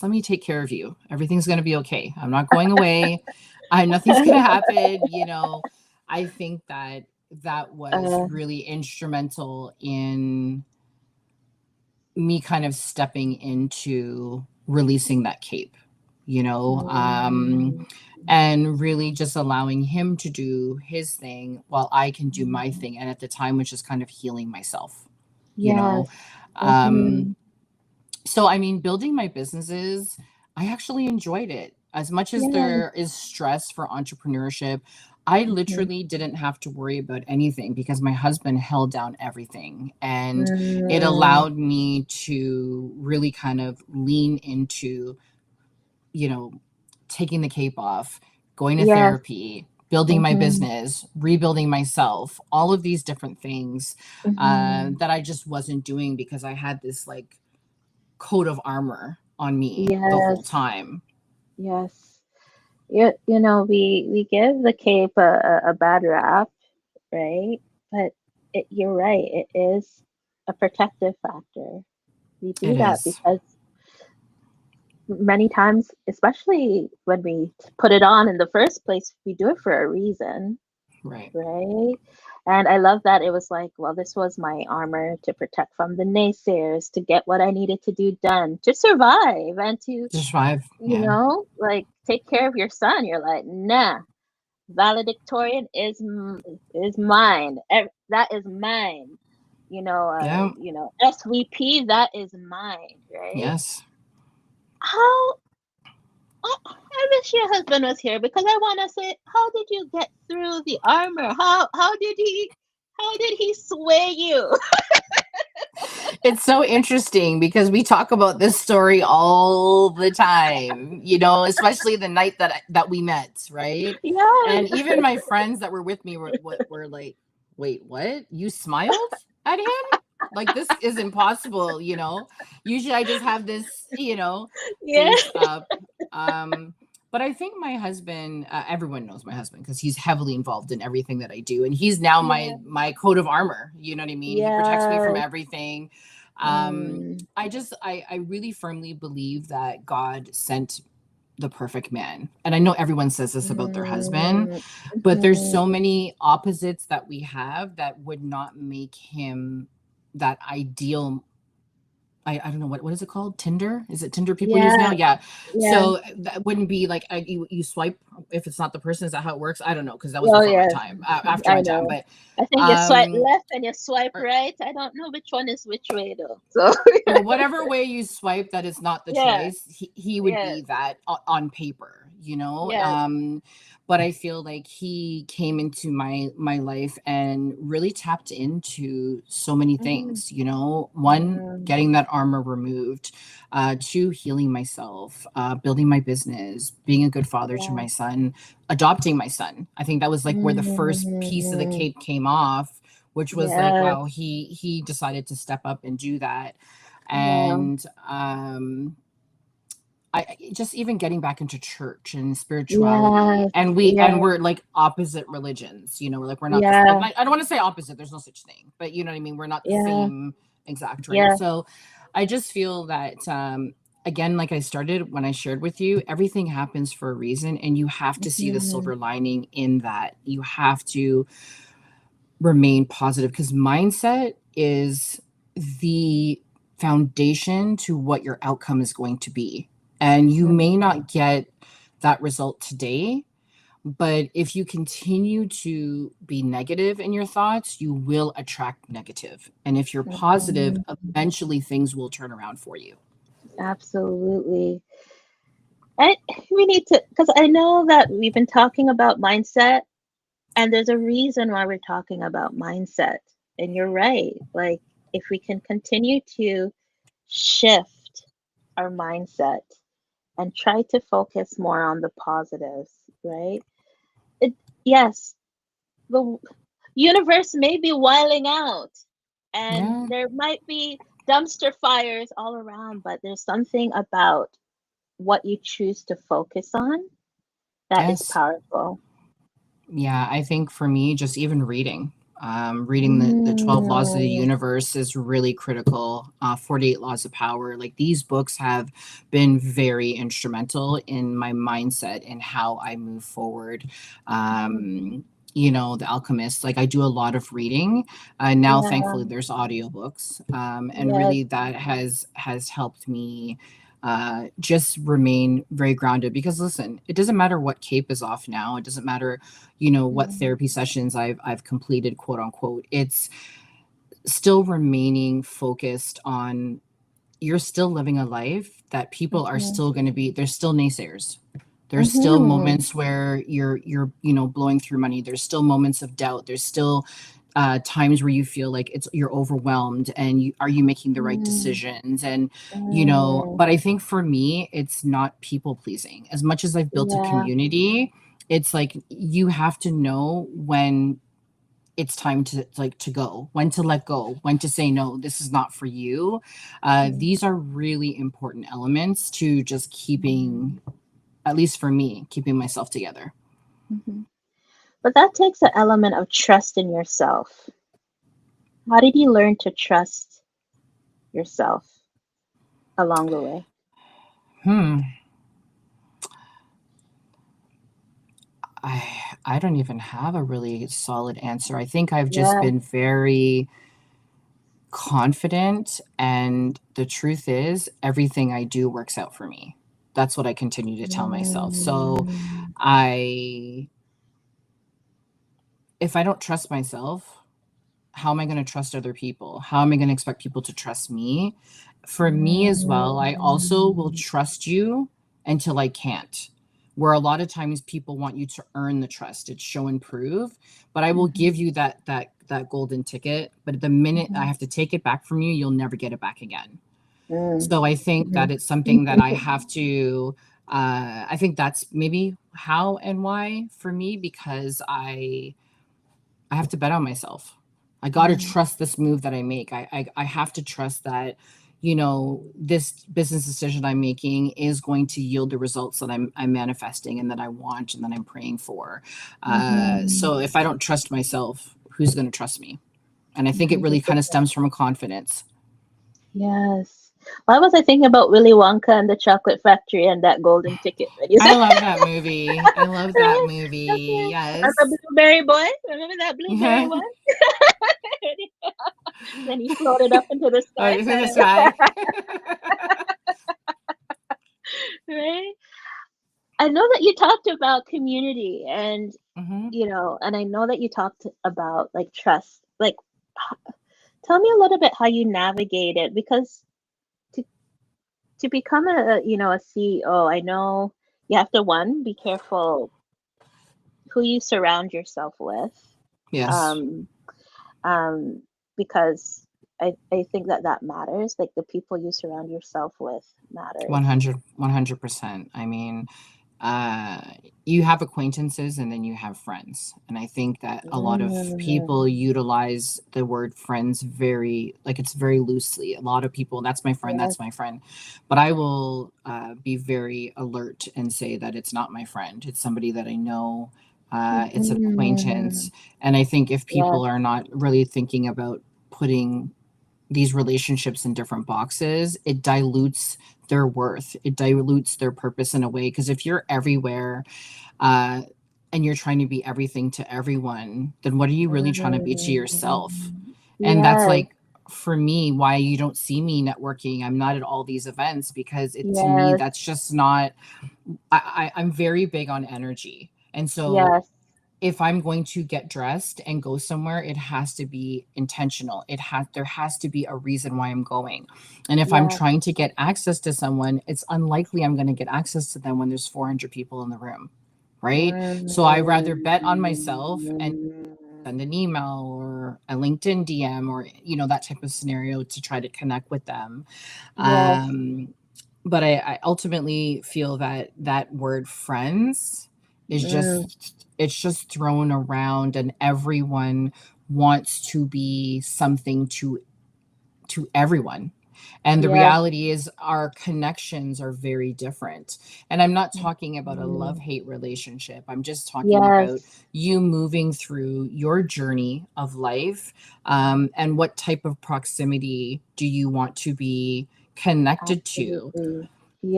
let me take care of you. Everything's gonna be okay. I'm not going away. Nothing's gonna happen. I think that that was Uh, really instrumental in me kind of stepping into releasing that cape, you know, um, mm, and really just allowing him to do his thing while I can do my mm. thing. And at the time, which is kind of healing myself, you know. Yes. Um, Mhm. so, I mean, building my businesses, I actually enjoyed it. As much as Yes. there is stress for entrepreneurship, I Mhm. literally didn't have to worry about anything because my husband held down everything. And it Mm. allowed me to really kind of lean into, you know, taking the cape off, going to Yes. therapy, building my Mhm. business, rebuilding myself, all of these different things Mhm. that I just wasn't doing because I had this like coat of armor on me the whole Yes. time. Yes. We give the cape a bad rap, right? But you're right. It is a protective factor. We do It that is. because many times, especially when we put it on in the first place, we do it for a reason, Right. right? And I love that it was like, well, this was my armor to protect from the naysayers, to get what I needed to do done, to survive and to, Just 5. Yeah. like take care of your son. You're like, nah, valedictorian is mine. That is mine. Yeah. SVP, that is mine, right? Yes. How I wish your husband was here because I want to say, how did you get through the armor? How did he sway you? It's so interesting because we talk about this story all the time, especially the night that we met, right? And Yes. even my friends that were with me were like, wait, what? You smiled at him? Like, this is impossible, Usually I just have this, Yeah. face up. But I think my husband, everyone knows my husband because he's heavily involved in everything that I do. And he's now Yeah. my coat of armor. You know what I mean? He protects me from Yes. everything. Mm. I really firmly believe that God sent the perfect man. And I know everyone says this about their husband, Mm. but there's Mhm. so many opposites that we have that would not make him that ideal. I don't know what is it called? Tinder? Is it Tinder people use now? Yeah. Yeah. Yeah. So that wouldn't be like you swipe if it's not the person. Is that how it works? I don't know because that was Oh, before my yes. time, after I my time. know. But I think you swipe um, left and you swipe or, right. I don't know which one is which way though. So well, whatever way you swipe, that is not the yeah. choice. He would Yes. be that on paper, Yes. but I feel like he came into my life and really tapped into so many Mhm. things. One, Mm. getting that armor removed, two, healing myself, building my business, being a good father to Yeah. my son, adopting my son. I think that was like where the first piece of the Mhm. cape came off, which was like, Yes. wow, he decided to step up and do that. Yeah. And I just even getting back into church and spirituality, Yes. and Yeah. we're like opposite religions, like we're not this, like, Yeah. I don't want to say opposite, there's no such thing, but you know what I mean, we're not the Yeah. same exact, right? Yeah. So I just feel that again, like I started when I shared with you, everything happens for a reason, and you have to see the Mhm. silver lining in that. You have to remain positive because mindset is the foundation to what your outcome is going to be. And you may Mhm. not get that result today, but if you continue to be negative in your thoughts, you will attract negative. And if you're positive, Mhm. eventually things will turn around for you. Absolutely. I we need to, because I know that we've been talking about mindset, and there's a reason why we're talking about mindset. And you're right. Like, if we can continue to shift our mindset and try to focus more on the positives, right? It, yes, the universe may be wiling out and Yeah. there might be dumpster fires all around, but there's something about what you choose to focus on that is Yes. powerful. Yeah, I think for me, just even reading the 12 laws of the Mm. universe is really critical. 48 laws of power. Like, these books have been very instrumental in my mindset and how I move forward. Mhm. The Alchemist, like, I do a lot of reading. Now, Yeah. thankfully, there's audiobooks. And Yes. really that has helped me just remain very grounded because, listen, it doesn't matter what cape is off now. It doesn't matter what Mhm. therapy sessions I've completed, quote unquote. It's still remaining focused on, you're still living a life that people are Mhm. still going to be, there's still naysayers. There's still Mhm. moments where you're blowing through money. There's still moments of doubt. There's still times where you feel like you're overwhelmed, and are you making the right Mm. decisions? And Mm. but I think for me, it's not people pleasing. As much as I've built a Yeah. community, it's like you have to know when it's time to, like, to go, when to let go, when to say no, this is not for you. Mm. These are really important elements to just Mm. keeping, at least for me, keeping myself together. Mhm. But that takes an element of trust in yourself. How did you learn to trust yourself along the way? Hmm. I don't even have a really solid answer. I think I've just Yeah. been very confident, and the truth is everything I do works out for me. That's what I continue to tell myself. So Mm. I if I don't trust myself, how am I going to trust other people? How am I going to expect people to trust me? For me as well, I also will Mm. trust you until I can't. Where a lot of times people want you to earn the trust, it's show and prove, but I will give Mhm. you that golden ticket, but the minute I Mhm. have to take it back from you, you'll never get it back again. Mm. So I think that Mhm. it's something that I have to I think that's maybe how and why for me, because I have to bet on myself. I got to Mm. trust this move that I make. I have to trust that, this business decision I'm making is going to yield the results that I'm manifesting and that I want and that I'm praying for. So Mhm. if I don't trust myself, who's going to trust me? And I think it really kind of 100%. stems from a confidence. Yes. Why was I thinking about Willy Wonka and the Chocolate Factory and that golden ticket when you I said love that movie. I love that right? movie. Okay. Or the Yes. blueberry boy. Remember that blueberry Yeah. one? Then he floated up into the Oh, sky, kind this of, guy. right? I know that you talked about community and Hmm. and I know that you talked about like trust. Like, tell me a little bit how you navigate it because to to become a CEO, I know you have to one be careful who you surround yourself with, Yes. um, um, because I think that that matters. Like the people you surround yourself with matters. 100%. I mean, uh, you have acquaintances and then you have friends. And I think that a lot of Mm, people utilize the word friends like it's very loosely. A lot of people, that's my friend, yes. that's my friend. But I will be very alert and say that it's not my friend. It's somebody that I know. It's an Mm, acquaintance. And I think if yes. people are not really thinking about putting these relationships in different boxes, it dilutes their worth. It dilutes their purpose in a way. Because if you're everywhere uh, and you're trying to be everything to everyone, then what are you really trying to be to yourself? Mm, And that's yes. like, for me, why you don't see me networking. I'm not at all these events because to me, Yes. that's just not, I'm very big on energy. And so Yes. if I'm going to get dressed and go somewhere, it has to be intentional. There has to be a reason why I'm going. And if I'm Yes. trying to get access to someone, it's unlikely I'm going to get access to them when there's 400 people in the room, right? So I rather bet on myself and Mm, send an email or a LinkedIn DM or that type of scenario to try to connect with them. yes. But I ultimately feel that that word friends is Mm, just it's just thrown around, and everyone wants to be something to everyone. And the yes. reality is our connections are very different. And I'm not talking about a Mm, love-hate relationship. I'm just talking about yes. you moving through your journey of life, and what type of proximity do you want to be connected to. Absolutely.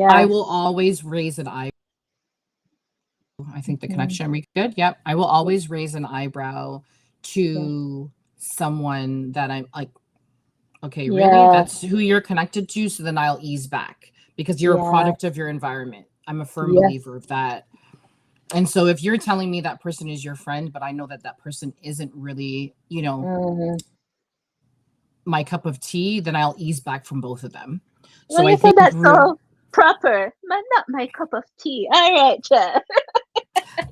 I will Yes. always raise an eye. I think the Mhm. connection we good. Yep. I will Yeah. always raise an eyebrow Yes. to someone that I'm like, okay, really? Yes. That's who you're connected to. So then I'll ease back because you're a Yes. product of your environment. I'm a firm Yes. believer of that. And so if you're telling me that person is your friend, but I know that that person isn't really, Mhm. my cup of tea, then I'll ease back from both of them. Well, So I you said think that so proper. Not my cup of tea. All right, Jen.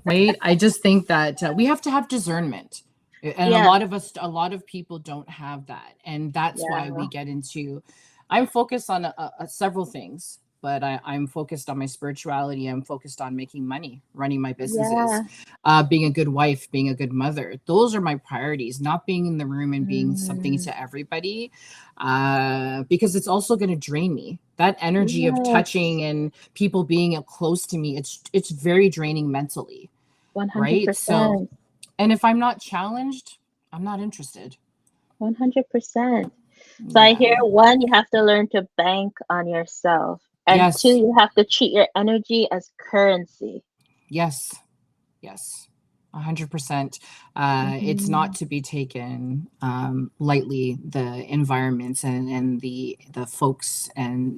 right? I just think that we have to have discernment. And Yes. a lot of people don't have that. And that's why Yeah. we get into, I'm focused on several things, but I'm focused on my spirituality. I'm focused on making money, running my businesses, Yeah. being a good wife, being a good mother. Those are my priorities, not being in the room and being something Mm, to everybody, because it's also going to drain me. That energy of touching yes. and people being up close to me, it's very draining mentally, right? So, 100%. and if I'm not challenged, I'm not interested. 100%. So I hear Yeah. one, you have to learn to bank on yourself. And two, Yes. you have to treat your energy as currency. Yes. Yes. 100%. It's not Mhm. to be taken lightly, the environments and the folks and,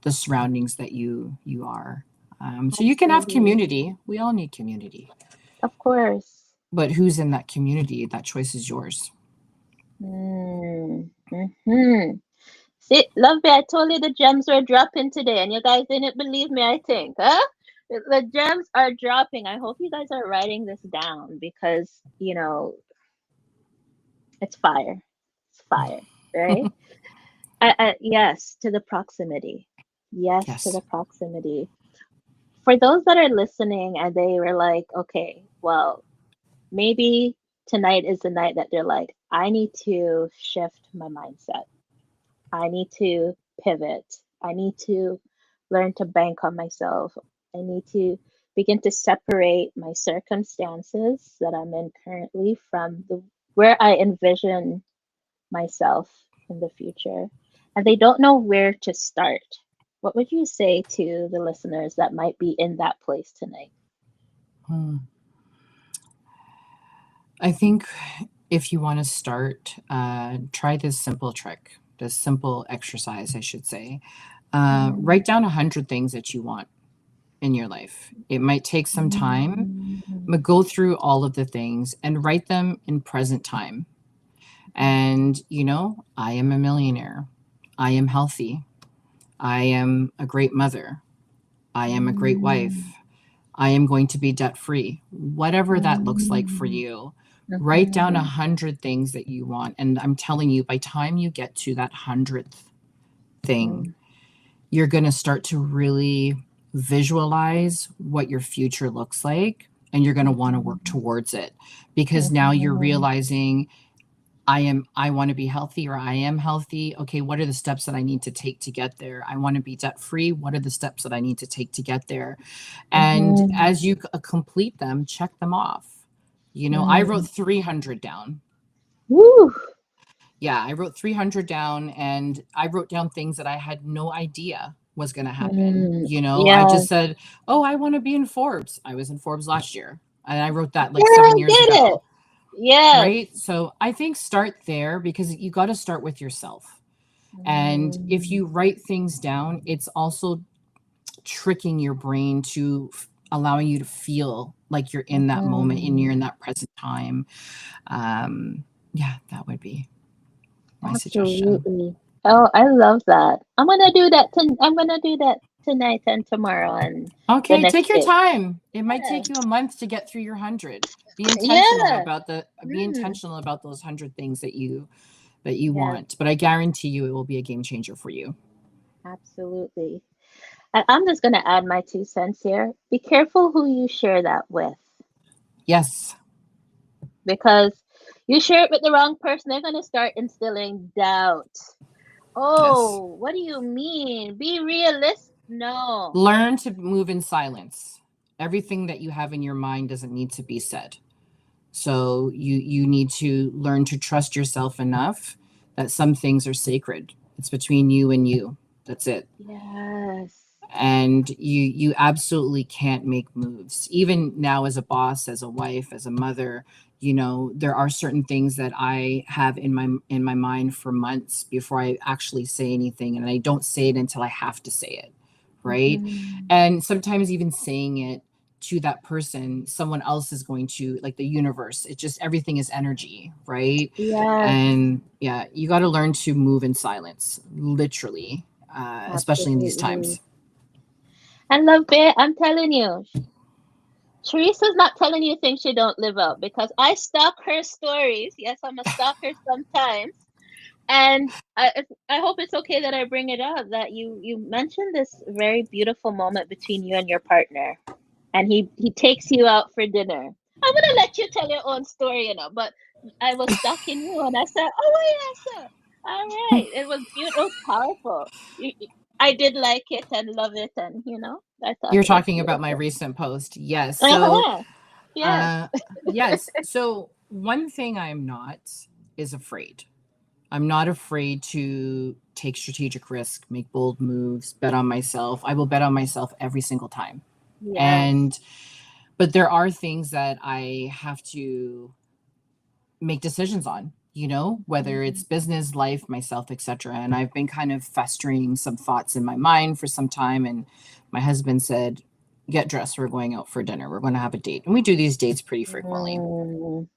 the surroundings that you are. So you can have Absolutely. community. We all need community. Of course. But who's in that community? That choice is yours. Mm. Hmm. See, lovely, I told you the gems were dropping today, and you guys didn't believe me, I think, huh? The gems are dropping. I hope you guys are writing this down because, it's fire. It's fire, right? Yes, to the proximity. Yes, to Yes. the proximity. For those that are listening and they were like, okay, well, maybe tonight is the night that they're like, I need to shift my mindset. I need to pivot. I need to learn to bank on myself. I need to begin to separate my circumstances that I'm in currently from the where I envision myself in the future. And they don't know where to start. What would you say to the listeners that might be in that place tonight? Hmm. I think if you want to start, try this simple trick, this simple exercise, I should say. Write down 100 things that you want in your life. It might take some time, Mm. but go through all of the things and write them in present time. And, I am a millionaire. I am healthy. I am a great mother. I am a great Mm. wife. I am going to be debt free. Whatever that looks like for Mm. you, write down Mhm. 100 things that you want. And I'm telling you, by time you get to that 100th thing, Mm. you're going to start to really visualize what your future looks like. And you're going to want to work Mhm. towards it because now you're Mhm. realizing I want to be healthy or I am healthy. Okay, what are the steps that I need to take to get there? I want to be debt free. What are the steps that I need to take to get there? And Mhm. as you complete them, check them off. I wrote Mm. 300 down. Woo. Yeah, I wrote 300 down and I wrote down things that I had no idea was going to happen. Mm. I Yeah. just said, "Oh, I want to be in Forbes." I was in Forbes last year. And I wrote that like Girl, 7 I years get it. ago, Yes. right? So, I think start there because you got to start with yourself. And if Mm. you write things down, it's also tricking your brain to allowing you to feel like you're in that moment and you're Mhm. in that present time. Um, yeah, that would be my suggestion. Absolutely. Oh, I love that. I'm gonna do that tonight and tomorrow and the Okay, next take your day. time. It might Yeah. take you a month to get through your 100. Yeah. Be Mm. intentional about those 100 things that you Yes, want. But I guarantee you it will be a game changer for you. absolutely. And I'm just gonna add my 2 cents here. Be careful who you share that with, Yes. because you share it with the wrong person, they're gonna start instilling doubt. Yes. Oh, what do you mean? Be realistic. No. Learn to move in silence. Everything that you have in your mind doesn't need to be said. So you need to learn to trust yourself enough that some things are sacred. It's between you and you. That's it. Yes. And you absolutely can't make moves. Even now as a boss, as a wife, as a mother, there are certain things that I have in my mind for months before I actually say anything, and I don't say it until I have to say it, right? Mhm. And sometimes even saying it to that person, someone else is going to, like, the universe, it just, everything is energy, right? Yes, And yeah, you got to learn to move in silence, literally, especially in these absolutely. times. I love it. I'm telling you, Teresa's not telling you things she don't live out because I stalk her stories. Yes, I'm a stalker sometimes. And I hope it's okay that I bring it up that you mentioned this very beautiful moment between you and your partner, and he takes you out for dinner. I'm gonna let you tell your own story, but I was stalking you and I said, "Oh, yes, sir. All right." It was beautiful, it was powerful. I did like it and love it, and I thought You're it was talking about my beautiful. recent post. Yes. So, Uh-huh. Yes. uh, yes. So, one thing I'm not is afraid. I'm not afraid to take strategic risk, make bold moves, bet on myself. I will bet on myself every single time. Yes. And but there are things that I have to make decisions on, whether it's business, life, myself, etc. And I've been kind of festering some thoughts in my mind for some time, and my husband said, get dressed, we're going out for dinner, we're going to have a date. And we do these dates pretty frequently. Mm,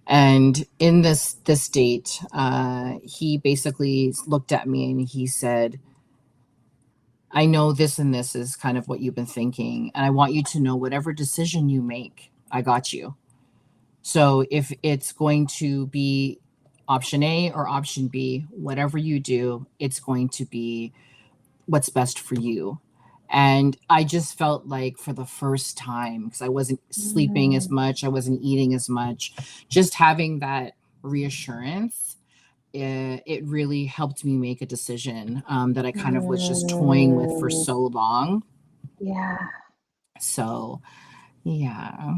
And in this date, he basically looked at me and he said, I know this and this is kind of what you've been thinking, and I want you to know whatever decision you make, I got you. So if it's going to be option A or option B, whatever you do, it's going to be what's best for you. And I just felt like for the first time, because I wasn't sleeping as mm, much, I wasn't eating as much, just having that reassurance, it really helped me make a decision that I kind of was just toying with for mm, so long. yeah. So, yeah.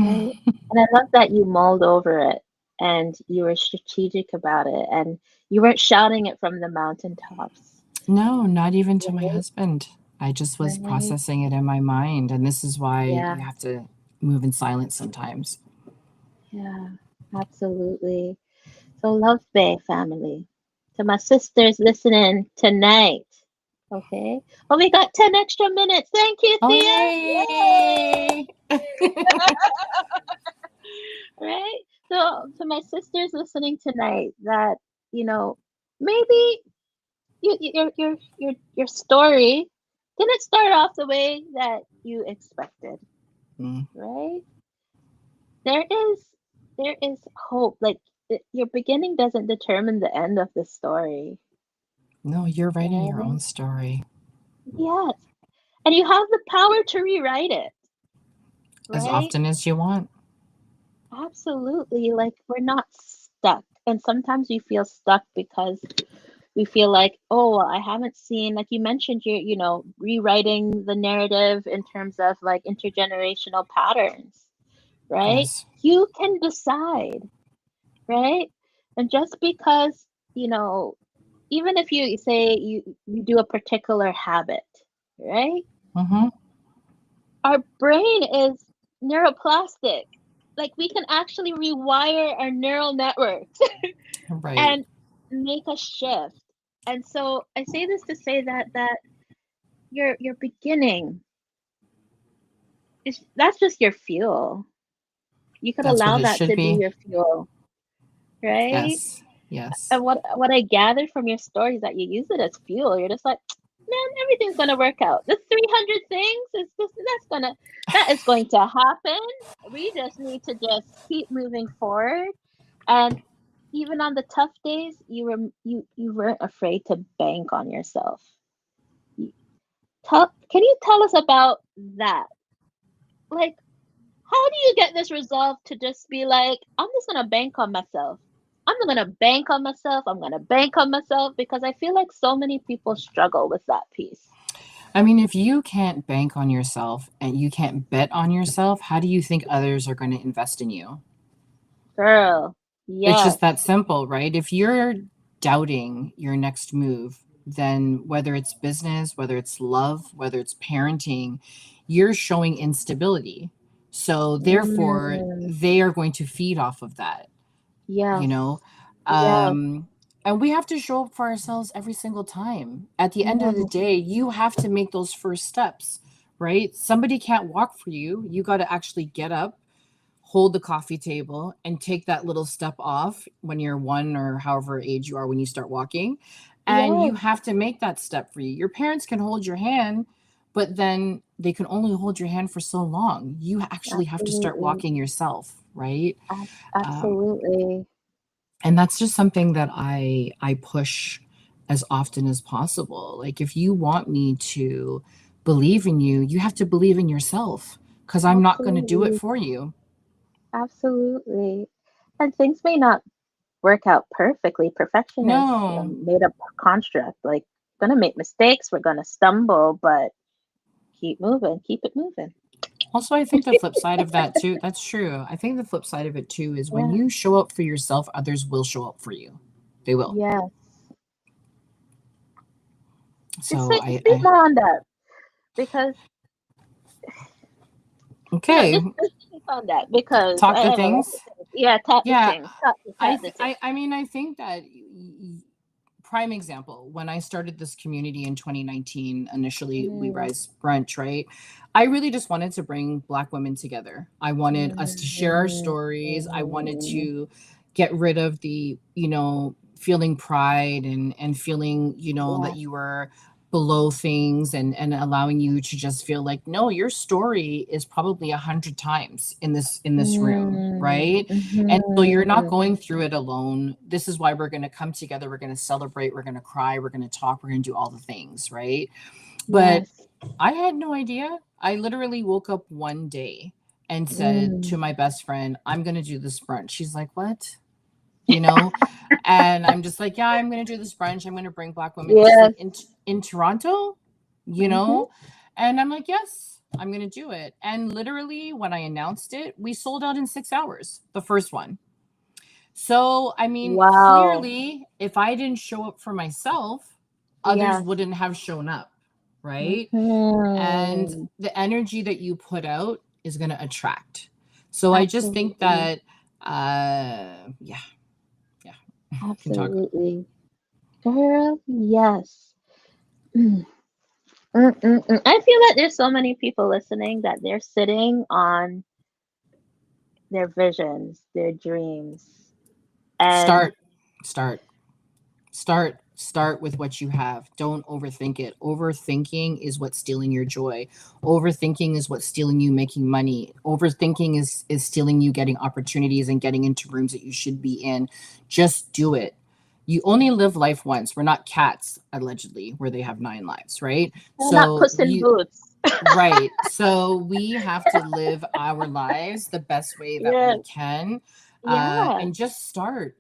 Right. And I love that you mulled over it and you were strategic about it and you weren't shouting it from the mountaintops. No, not even to my Right. husband. I just was Right. processing it in my mind. And this is why Yeah. you have to move in silence sometimes. Yeah. Absolutely. So, Love Bay family, to my sisters listening tonight. Okay. Oh, we got 10 extra minutes. Thank you, Oh, Thea. yay! Right? So, to my sisters listening tonight, that, you know, maybe your story didn't start off the way that you expected, Mm. right? There is there is hope. Like your beginning doesn't determine the end of the story, No, you're writing your right? own story Yes. And you have the power to rewrite it, as right? often as you want. Absolutely. Like we're not stuck. And sometimes we feel stuck because we feel like, oh, well, I haven't seen, like you mentioned, rewriting the narrative in terms of like intergenerational patterns, right? Yes. You can decide, right? And just because, you know, even if you say you do a particular habit, right? Mm-hmm. Our brain is neuroplastic. Like we can actually rewire our neural networks Right. and make a shift. And so I say this to say that your beginning is that's just your fuel. You could That's what allow it that should to be be. your fuel, right? Yes. Yes. And what I gathered from your story is that you use it as fuel. You're just like, man, everything's gonna work out. The 300 things is just that is going to happen. We just need to just keep moving forward. And even on the tough days, you weren't afraid to bank on yourself. Can you tell us about that? Like, how do you get this resolve to just be like, I'm just gonna bank on myself. I'm gonna bank on myself. I'm gonna bank on myself because I feel like so many people struggle with that piece. I mean, if you can't bank on yourself and you can't bet on yourself, how do you think others are going to invest in you? Girl, It's yes. just that simple, right? If you're doubting your next move, then whether it's business, whether it's love, whether it's parenting, you're showing instability. So therefore, Mm, they are going to feed off of that, you yes. know? Yes. Um, and we have to show up for ourselves every single time. At the end of the Mm, day, you have to make those first steps, right? Somebody can't walk for you. You got to actually get up, hold the coffee table, and take that little step off when you're one or however age you are when you start walking. And yes. you have to make that step for you. Your parents can hold your hand, but then they can only hold your hand for so long. You actually have to start Absolutely. walking yourself, right? Um, Absolutely. and that's just something that I push as often as possible. Like if you want me to believe in you, you have to believe in yourself because I'm not going to do it Absolutely. for you. Absolutely. And things may not work out perfectly. Perfection is a No. made up construct. Like, gonna make mistakes, we're gonna stumble, but keep moving, keep it moving. Also, I think the flip side of that too, that's true. I think the flip side of it too is when Yeah, you show up for yourself, others will show up for you. They will. Yes. Just So speak more on that, because okay. just speak on that, because Talk I the have a lot things. to say. Yeah, talk the Yeah, things. Talk the things. I mean, I think that prime example, when I started this community in 2019, initially We Mm, Rise Brunch, right? I really just wanted to bring Black women together. I wanted us to share our stories. I wanted mm, to get rid of the, feeling pride and feeling, that yes. you were below things, and allowing you to just feel like, no, your story is probably 100 times in this room, right? And so you're not Mhm. going through it alone. This is why we're going to come together. We're going to celebrate. We're going to cry. We're going to talk. We're going to do all the things, right? But Yes. I had no idea. I literally woke up one day and said to Mm. my best friend, I'm going to do this brunch. She's like, what? You know? And I'm just like, yeah, I'm going to do this brunch. I'm going to bring Black women. She's like, Yes. in Toronto, you Mhm. know? And I'm like, yes, I'm going to do it. And literally, when I announced it, we sold out in 6 hours, the first one. So, I mean, Wow. clearly, if I didn't show up for myself, others Yes. wouldn't have shown up, right? And Mhm. the energy that you put out is going to attract. So I just think Absolutely. that, yeah, yeah, can talk. Absolutely. Girl, yes. Mm. I feel that there's so many people listening that they're sitting on their visions, their dreams, and Start, start, start with what you have. Don't overthink it. Overthinking is what's stealing your joy. Overthinking is what's stealing you making money. Overthinking is stealing you getting opportunities and getting into rooms that you should be in. Just do it. You only live life once. We're not cats, allegedly, where they have 9 lives, right? they're not So Puss in Boots. right. So we have to live our lives the best way that we Yes. can, Yeah. and just start.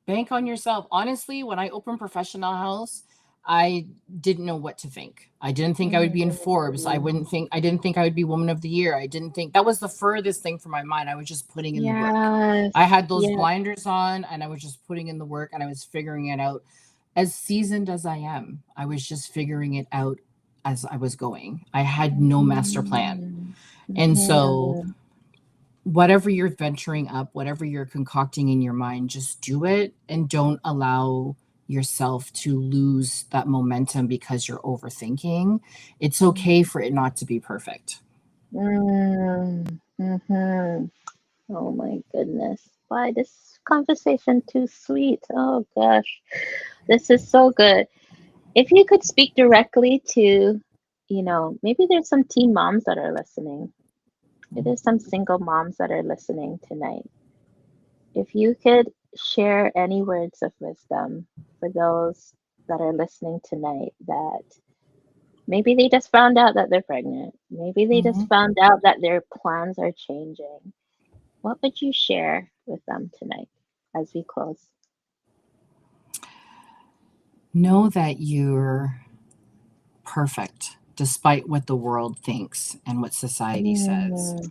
Bank on yourself. Honestly, when I opened Professional House, I didn't know what to think. I didn't think I would be in Forbes. Mm. I didn't think I would be Woman of the Year. I didn't think that was the furthest thing from my mind. I was just putting in the work. Yes. I had those Yes. blinders on and I was just putting in the work and I was figuring it out. As seasoned as I am, I was just figuring it out as I was going. I had no master plan. Mhm. And so Mhm. whatever you're venturing up, whatever you're concocting in your mind, just do it and don't allow yourself to lose that momentum because you're overthinking. It's okay for it not to be perfect. Mm. Mhm. Oh my goodness. Why this conversation too sweet? Oh gosh. This is so good. If you could speak directly to, maybe there's some teen moms that are listening. Maybe there's some single moms that are listening tonight. If you could share any words of wisdom for those that are listening tonight, that maybe they just found out that they're pregnant, maybe they just Mhm. found out that their plans are changing, what would you share with them tonight as we close? Know that you're perfect despite what the world thinks and what society says. Mm,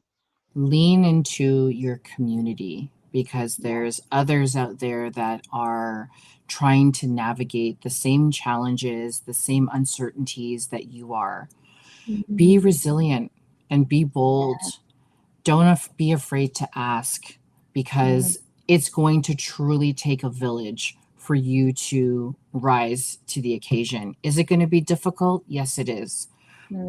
Lean into your community because yeah. there's others out there that are trying to navigate the same challenges, the same uncertainties that you are. Be Mm, resilient and be bold. yeah. Don't be afraid to ask Mm, because it's going to truly take a village for you to rise to the occasion. Is it going to be difficult? Yes, it is,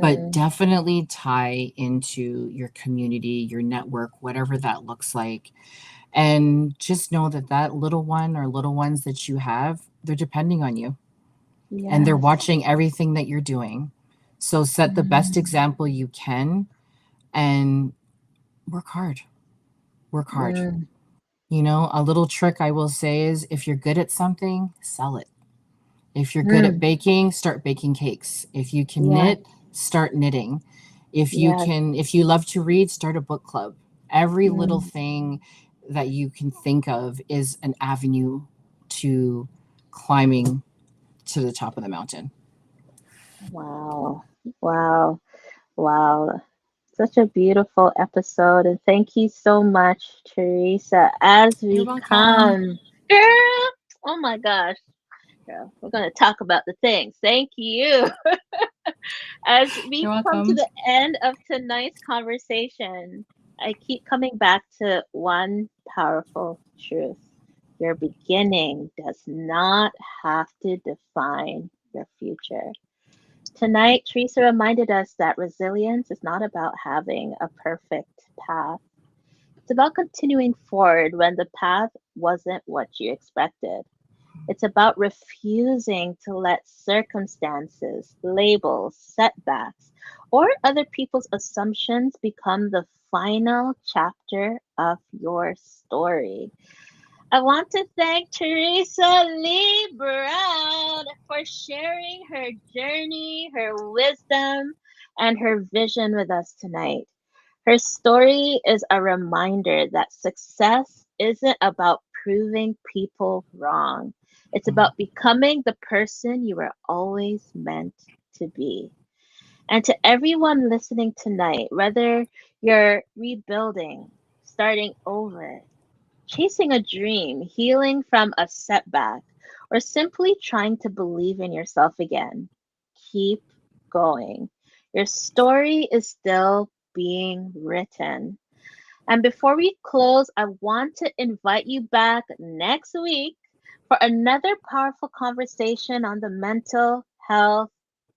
but mm, definitely tie into your community, your network, whatever that looks like. And just know that that little one or little ones that you have, they're depending on you and they're yes. watching everything that you're doing. So set the best Mm, example you can and work hard. Work hard. mm, A little trick I will say is if you're good at something, sell it. If you're good at mm, baking, start baking cakes. If you can yes. knit, start knitting. Yes. If you love to read, start a book club. Every little Mm, thing that you can think of is an avenue to climbing to the top of the mountain. wow. Wow. Wow. Such a beautiful episode. And thank you so much, Teresa. As You're we welcome. come, girl. Oh my gosh. Yeah, we're going to talk about the things. Thank you. As we You're come to welcome. the end of tonight's conversation, I keep coming back to one powerful truth. Your beginning does not have to define your future. Tonight, Teresa reminded us that resilience is not about having a perfect path. It's about continuing forward when the path wasn't what you expected. It's about refusing to let circumstances, labels, setbacks, or other people's assumptions become the final chapter of your story. I want to thank Teresa Lee Brown for sharing her journey, her wisdom, and her vision with us tonight. Her story is a reminder that success isn't about proving people wrong. It's about becoming the person you were always meant to be. And to everyone listening tonight, whether you're rebuilding, starting over, chasing a dream, healing from a setback, or simply trying to believe in yourself again, keep going. Your story is still being written. And before we close, I want to invite you back next week for another powerful conversation on the mental health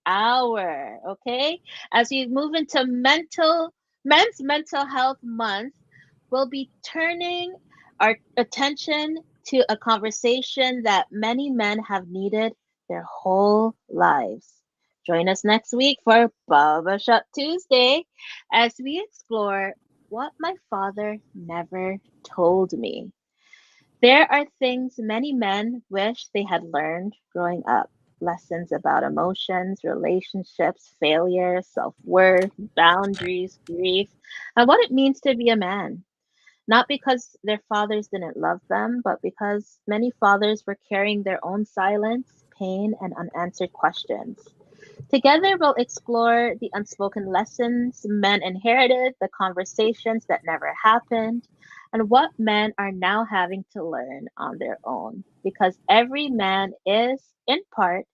hour. Okay? As we move into men's mental health month, we'll be turning our attention to a conversation that many men have needed their whole lives. Join us next week for Baba Shop Tuesday as we explore what my father never told me. There are things many men wish they had learned growing up. Lessons about emotions, relationships, failure, self worth, boundaries, grief, and what it means to be a man. Not because their fathers didn't love them, but because many fathers were carrying their own silence, pain, and unanswered questions. Together, we'll explore the unspoken lessons men inherited, the conversations that never happened, and what men are now having to learn on their own. Because every man is, in part,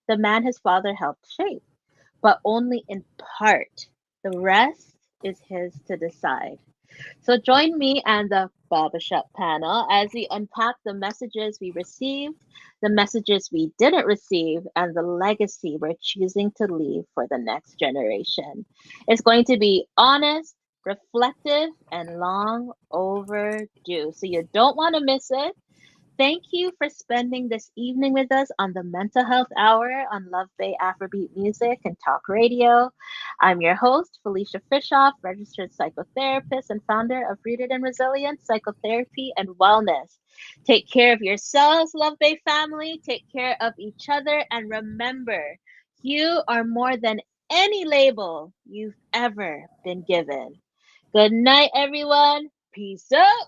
the man his father helped shape, but only in part. The rest is his to decide. So join me and the barbershop panel as we unpack the messages we received, the messages we didn't receive, and the legacy we're choosing to leave for the next generation. It's going to be honest, reflective, and long overdue. So you don't want to miss it. Thank you for spending this evening with us on the Mental Health Hour on Love Bay Afrobeat Music and Talk Radio. I'm your host, Felicia Fishoff, registered psychotherapist and founder of Rooted in Resilience Psychotherapy and Wellness. Take care of yourselves, Love Bay family. Take care of each other. And remember, you are more than any label you've ever been given. Good night, everyone. Peace out.